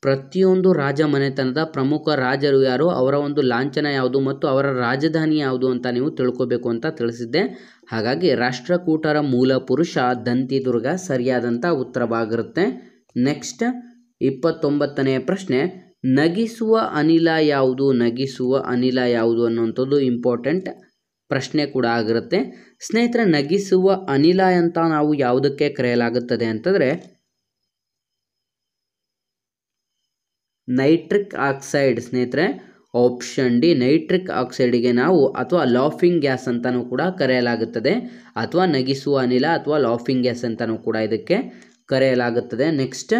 ಪ್ರತಿಯೊಂದು ರಾಜ ಮನೆತನದ ಪ್ರಮುಖ ರಾಜರು ಯಾರು, ಅವರ ಒಂದು ಲಾಂಛನ ಯಾವುದು ಮತ್ತು ಅವರ ರಾಜಧಾನಿ ಯಾವುದು ಅಂತ ನೀವು ತಿಳ್ಕೋಬೇಕು ಅಂತ ತಿಳಿಸಿದ್ದೆ. ಹಾಗಾಗಿ ರಾಷ್ಟ್ರಕೂಟರ ಮೂಲ ಪುರುಷ ದಂತಿದುರ್ಗ ಸರಿಯಾದಂಥ ಉತ್ತರವಾಗಿರುತ್ತೆ. ನೆಕ್ಸ್ಟ್ 29ನೇ ಪ್ರಶ್ನೆ, ನಗಿಸುವ ಅನಿಲ ಯಾವುದು? ನಗಿಸುವ ಅನಿಲ ಯಾವುದು ಅನ್ನುವಂಥದ್ದು ಇಂಪಾರ್ಟೆಂಟ್ ಪ್ರಶ್ನೆ ಕೂಡ ಆಗಿರುತ್ತೆ. ಸ್ನೇಹಿತರೆ, ನಗಿಸುವ ಅನಿಲ ಅಂತ ನಾವು ಯಾವುದಕ್ಕೆ ಕರೆಯಲಾಗುತ್ತದೆ ಅಂತಂದರೆ ನೈಟ್ರಿಕ್ ಆಕ್ಸೈಡ್. ಸ್ನೇಹಿತರೆ, ಆಪ್ಷನ್ ಡಿ ನೈಟ್ರಿಕ್ ಆಕ್ಸೈಡ್ಗೆ ನಾವು ಅಥವಾ ಲಾಫಿಂಗ್ ಗ್ಯಾಸ್ ಅಂತಲೂ ಕೂಡ ಕರೆಯಲಾಗುತ್ತದೆ, ಅಥವಾ ನಗಿಸುವ ಅನಿಲ ಅಥವಾ ಲಾಫಿಂಗ್ ಗ್ಯಾಸ್ ಅಂತಲೂ ಕೂಡ ಇದಕ್ಕೆ ಕರೆಯಲಾಗುತ್ತದೆ. ನೆಕ್ಸ್ಟ್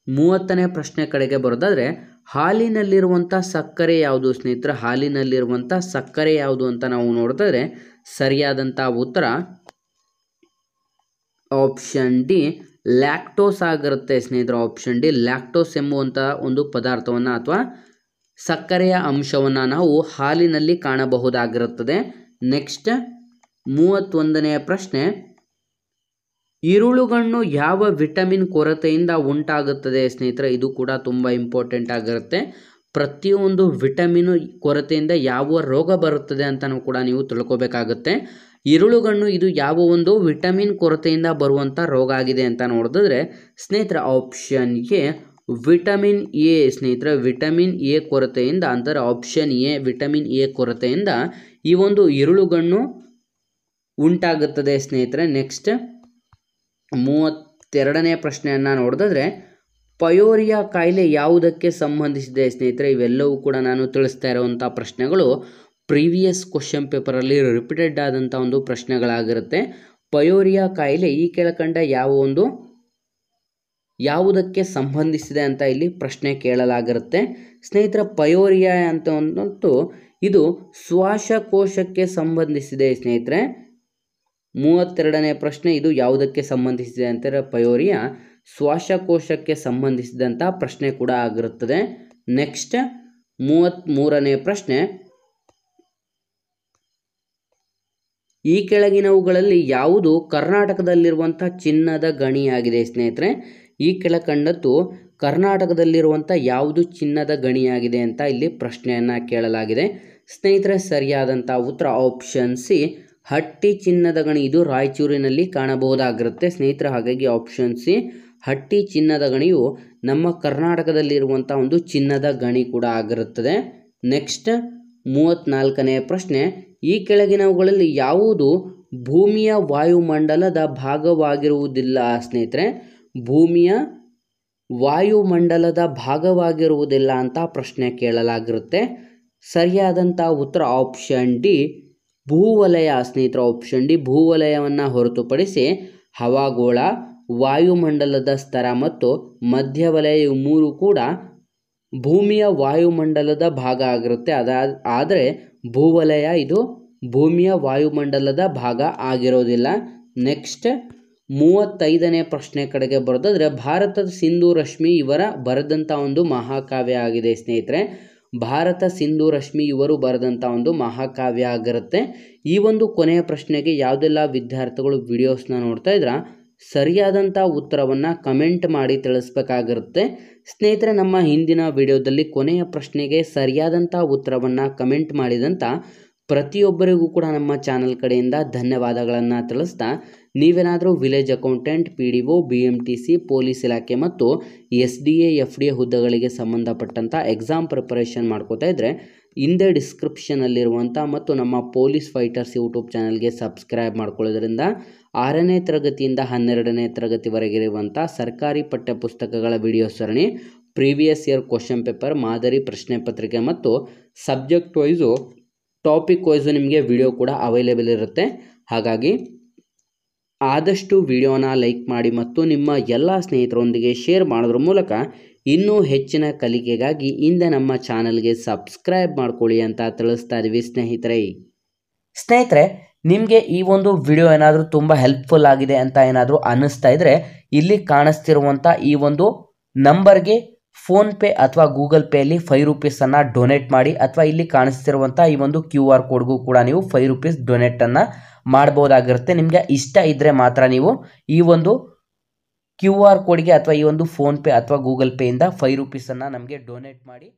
30ನೇ ಪ್ರಶ್ನೆ ಕಡೆಗೆ ಬರೋದಾದರೆ ಹಾಲಿನಲ್ಲಿರುವಂಥ ಸಕ್ಕರೆ ಯಾವುದು ಸ್ನೇಹಿತರೆ? ಹಾಲಿನಲ್ಲಿರುವಂಥ ಸಕ್ಕರೆ ಯಾವುದು ಅಂತ ನಾವು ನೋಡಿದ್ರೆ ಸರಿಯಾದಂಥ ಉತ್ತರ ಆಪ್ಷನ್ ಡಿ ಲ್ಯಾಕ್ಟೋಸ್ ಆಗಿರುತ್ತೆ ಸ್ನೇಹಿತರೆ. ಆಪ್ಷನ್ ಡಿ ಲ್ಯಾಕ್ಟೋಸ್ ಎಂಬುವಂಥ ಒಂದು ಪದಾರ್ಥವನ್ನು ಅಥವಾ ಸಕ್ಕರೆಯ ಅಂಶವನ್ನು ನಾವು ಹಾಲಿನಲ್ಲಿ ಕಾಣಬಹುದಾಗಿರುತ್ತದೆ. ನೆಕ್ಸ್ಟ್ 31ನೇ ಪ್ರಶ್ನೆ, ಈರುಳುಗಣ್ಣು ಯಾವ ವಿಟಮಿನ್ ಕೊರತೆಯಿಂದ ಉಂಟಾಗುತ್ತದೆ ಸ್ನೇಹಿತರೆ? ಇದು ಕೂಡ ತುಂಬ ಇಂಪಾರ್ಟೆಂಟ್ ಆಗಿರುತ್ತೆ. ಪ್ರತಿಯೊಂದು ವಿಟಮಿನ್ ಕೊರತೆಯಿಂದ ಯಾವ ರೋಗ ಬರುತ್ತದೆ ಅಂತಲೂ ಕೂಡ ನೀವು ತಿಳ್ಕೊಬೇಕಾಗುತ್ತೆ. ಈರುಳುಗಣ್ಣು ಇದು ಯಾವ ಒಂದು ವಿಟಮಿನ್ ಕೊರತೆಯಿಂದ ಬರುವಂಥ ರೋಗ ಆಗಿದೆ ಅಂತ ನೋಡಿದ್ರೆ ಸ್ನೇಹಿತರೆ ಆಪ್ಷನ್ ಎ ವಿಟಮಿನ್ ಎ. ಸ್ನೇಹಿತರೆ, ವಿಟಮಿನ್ ಎ ಕೊರತೆಯಿಂದ ಅಂದರೆ ಆಪ್ಷನ್ ಎ ವಿಟಮಿನ್ ಎ ಕೊರತೆಯಿಂದ ಈ ಒಂದು ಈರುಳುಗಣ್ಣು ಉಂಟಾಗುತ್ತದೆ ಸ್ನೇಹಿತರೆ. ನೆಕ್ಸ್ಟ್ 32ನೇ ಪ್ರಶ್ನೆಯನ್ನು ನೋಡಿದ್ರೆ ಪಯೋರಿಯಾ ಕಾಯಿಲೆ ಯಾವುದಕ್ಕೆ ಸಂಬಂಧಿಸಿದೆ ಸ್ನೇಹಿತರೆ? ಇವೆಲ್ಲವೂ ಕೂಡ ನಾನು ತಿಳಿಸ್ತಾ ಇರುವಂಥ ಪ್ರಶ್ನೆಗಳು ಪ್ರೀವಿಯಸ್ ಕ್ವಶನ್ ಪೇಪರಲ್ಲಿ ರಿಪೀಟೆಡ್ ಆದಂಥ ಒಂದು ಪ್ರಶ್ನೆಗಳಾಗಿರುತ್ತೆ. ಪಯೋರಿಯಾ ಕಾಯಿಲೆ ಈ ಕೆಳಕಂಡ ಯಾವುದಕ್ಕೆ ಸಂಬಂಧಿಸಿದೆ ಅಂತ ಇಲ್ಲಿ ಪ್ರಶ್ನೆ ಕೇಳಲಾಗಿರುತ್ತೆ. ಸ್ನೇಹಿತರೆ, ಪಯೋರಿಯಾ ಅಂತ ಇದು ಶ್ವಾಸಕೋಶಕ್ಕೆ ಸಂಬಂಧಿಸಿದೆ ಸ್ನೇಹಿತರೆ. 32ನೇ ಪ್ರಶ್ನೆ, ಇದು ಯಾವುದಕ್ಕೆ ಸಂಬಂಧಿಸಿದೆ ಅಂತಾರೆ? ಪಯೋರಿಯಾ ಶ್ವಾಸಕೋಶಕ್ಕೆ ಸಂಬಂಧಿಸಿದಂಥ ಪ್ರಶ್ನೆ ಕೂಡ ಆಗಿರುತ್ತದೆ. ನೆಕ್ಸ್ಟ್ 33ನೇ ಪ್ರಶ್ನೆ, ಈ ಕೆಳಗಿನವುಗಳಲ್ಲಿ ಯಾವುದು ಕರ್ನಾಟಕದಲ್ಲಿರುವಂಥ ಚಿನ್ನದ ಗಣಿಯಾಗಿದೆ ಸ್ನೇಹಿತರೆ? ಈ ಕೆಳಕಂಡದ್ದು ಕರ್ನಾಟಕದಲ್ಲಿರುವಂಥ ಯಾವುದು ಚಿನ್ನದ ಗಣಿಯಾಗಿದೆ ಅಂತ ಇಲ್ಲಿ ಪ್ರಶ್ನೆಯನ್ನು ಕೇಳಲಾಗಿದೆ. ಸ್ನೇಹಿತರೆ, ಸರಿಯಾದಂಥ ಉತ್ತರ ಆಪ್ಷನ್ ಸಿ ಹಟ್ಟಿ ಚಿನ್ನದ ಗಣಿ. ಇದು ರಾಯಚೂರಿನಲ್ಲಿ ಕಾಣಬಹುದಾಗಿರುತ್ತೆ ಸ್ನೇಹಿತರೆ. ಹಾಗಾಗಿ ಆಪ್ಷನ್ ಸಿ ಹಟ್ಟಿ ಚಿನ್ನದ ಗಣಿಯು ನಮ್ಮ ಕರ್ನಾಟಕದಲ್ಲಿರುವಂಥ ಒಂದು ಚಿನ್ನದ ಗಣಿ ಕೂಡ ಆಗಿರುತ್ತದೆ. ನೆಕ್ಸ್ಟ್ 34ನೇ ಪ್ರಶ್ನೆ, ಈ ಕೆಳಗಿನವುಗಳಲ್ಲಿ ಯಾವುದು ಭೂಮಿಯ ವಾಯುಮಂಡಲದ ಭಾಗವಾಗಿರುವುದಿಲ್ಲ ಸ್ನೇಹಿತರೆ? ಭೂಮಿಯ ವಾಯುಮಂಡಲದ ಭಾಗವಾಗಿರುವುದಿಲ್ಲ ಅಂತ ಪ್ರಶ್ನೆ ಕೇಳಲಾಗಿರುತ್ತೆ. ಸರಿಯಾದಂಥ ಉತ್ತರ ಆಪ್ಷನ್ ಡಿ ಭೂವಲಯ ಸ್ನೇಹಿತರೆ. ಆಪ್ಷನ್ ಡಿ ಭೂವಲಯವನ್ನು ಹೊರತುಪಡಿಸಿ ಹವಾಗೋಳ, ವಾಯುಮಂಡಲದ ಸ್ತರ ಮತ್ತು ಮಧ್ಯವಲಯ ಇವು ಮೂರು ಕೂಡ ಭೂಮಿಯ ವಾಯುಮಂಡಲದ ಭಾಗ ಆಗಿರುತ್ತೆ. ಆದರೆ ಭೂವಲಯ ಇದು ಭೂಮಿಯ ವಾಯುಮಂಡಲದ ಭಾಗ ಆಗಿರೋದಿಲ್ಲ. ನೆಕ್ಸ್ಟ್ 35ನೇ ಪ್ರಶ್ನೆ ಕಡೆಗೆ ಬರೋದಾದರೆ ಭಾರತದ ಸಿಂಧು ರಶ್ಮಿ ಇವರ ಬರೆದಂಥ ಒಂದು ಮಹಾಕಾವ್ಯ ಆಗಿದೆ ಸ್ನೇಹಿತರೆ. ಭಾರತ ಸಿಂಧು ರಶ್ಮಿ ಇವರು ಬರೆದಂಥ ಒಂದು ಮಹಾಕಾವ್ಯ ಆಗಿರುತ್ತೆ. ಈ ಒಂದು ಕೊನೆಯ ಪ್ರಶ್ನೆಗೆ ಯಾವುದೆಲ್ಲ ವಿದ್ಯಾರ್ಥಿಗಳು ವಿಡಿಯೋಸ್ನ ನೋಡ್ತಾ ಇದ್ರ ಸರಿಯಾದಂಥ ಉತ್ತರವನ್ನು ಕಮೆಂಟ್ ಮಾಡಿ ತಿಳಿಸ್ಬೇಕಾಗಿರುತ್ತೆ ಸ್ನೇಹಿತರೆ. ನಮ್ಮ ಹಿಂದಿನ ವಿಡಿಯೋದಲ್ಲಿ ಕೊನೆಯ ಪ್ರಶ್ನೆಗೆ ಸರಿಯಾದಂಥ ಉತ್ತರವನ್ನು ಕಮೆಂಟ್ ಮಾಡಿದಂಥ ಪ್ರತಿಯೊಬ್ಬರಿಗೂ ಕೂಡ ನಮ್ಮ ಚಾನಲ್ ಕಡೆಯಿಂದ ಧನ್ಯವಾದಗಳನ್ನು ತಿಳಿಸ್ತಾ ನೀವೇನಾದರೂ village accountant, PDO, BMTC, police ಇಲಾಖೆ ಮತ್ತು SDA, FDA ಹುದ್ದೆಗಳಿಗೆ ಸಂಬಂಧಪಟ್ಟಂಥ ಎಕ್ಸಾಮ್ ಪ್ರಿಪರೇಷನ್ ಮಾಡ್ಕೋತಾ ಇದ್ದರೆ ಹಿಂದೆ ಡಿಸ್ಕ್ರಿಪ್ಷನಲ್ಲಿರುವಂಥ ಮತ್ತು ನಮ್ಮ ಪೊಲೀಸ್ ಫೈಟರ್ಸ್ ಯೂಟ್ಯೂಬ್ ಚಾನಲ್ಗೆ ಸಬ್ಸ್ಕ್ರೈಬ್ ಮಾಡ್ಕೊಳ್ಳೋದ್ರಿಂದ 6ನೇ ತರಗತಿಯಿಂದ 12ನೇ ತರಗತಿವರೆಗಿರುವಂಥ ಸರ್ಕಾರಿ ಪಠ್ಯಪುಸ್ತಕಗಳ ವಿಡಿಯೋ ಸರಣಿ, ಪ್ರೀವಿಯಸ್ ಇಯರ್ ಕ್ವಶನ್ ಪೇಪರ್, ಮಾದರಿ ಪ್ರಶ್ನೆ ಪತ್ರಿಕೆ ಮತ್ತು ಸಬ್ಜೆಕ್ಟ್ ವೈಸು ಟಾಪಿಕ್ ವೈಸು ನಿಮಗೆ ವಿಡಿಯೋ ಕೂಡ ಅವೈಲೇಬಲ್ ಇರುತ್ತೆ. ಹಾಗಾಗಿ ಆದಷ್ಟು ವಿಡಿಯೋನ ಲೈಕ್ ಮಾಡಿ ಮತ್ತು ನಿಮ್ಮ ಎಲ್ಲ ಸ್ನೇಹಿತರೊಂದಿಗೆ ಶೇರ್ ಮಾಡೋದ್ರ ಮೂಲಕ ಇನ್ನೂ ಹೆಚ್ಚಿನ ಕಲಿಕೆಗಾಗಿ ಹಿಂದೆ ನಮ್ಮ ಚಾನಲ್ಗೆ ಸಬ್ಸ್ಕ್ರೈಬ್ ಮಾಡ್ಕೊಳ್ಳಿ ಅಂತ ತಿಳಿಸ್ತಾ ಇದ್ದೀವಿ ಸ್ನೇಹಿತರೆ. ನಿಮಗೆ ಈ ಒಂದು ವಿಡಿಯೋ ಏನಾದರೂ ತುಂಬ ಹೆಲ್ಪ್ಫುಲ್ ಆಗಿದೆ ಅಂತ ಏನಾದರೂ ಅನ್ನಿಸ್ತಾ ಇದ್ದರೆ ಇಲ್ಲಿ ಕಾಣಿಸ್ತಿರುವಂಥ ಈ ಒಂದು ನಂಬರ್ಗೆ ಫೋನ್ಪೇ ಅಥವಾ ಗೂಗಲ್ ಪೇಯಲ್ಲಿ ₹5 ಡೊನೇಟ್ ಮಾಡಿ, ಅಥವಾ ಇಲ್ಲಿ ಕಾಣಿಸ್ತಿರುವಂಥ ಈ ಒಂದು QR ಕೋಡ್ಗೂ ಕೂಡ ನೀವು ₹5 ಡೊನೇಟನ್ನು ಮಾಡ್ಬೋದಾಗಿರುತ್ತೆ. ನಿಮಗೆ ಇಷ್ಟ ಇದ್ದರೆ ಮಾತ್ರ ನೀವು ಈ ಒಂದು QR ಕೋಡ್ಗೆ ಅಥವಾ ಈ ಒಂದು ಫೋನ್ಪೇ ಅಥವಾ ಗೂಗಲ್ ಪೇಯಿಂದ ₹5 ನಮಗೆ ಡೊನೇಟ್ ಮಾಡಿ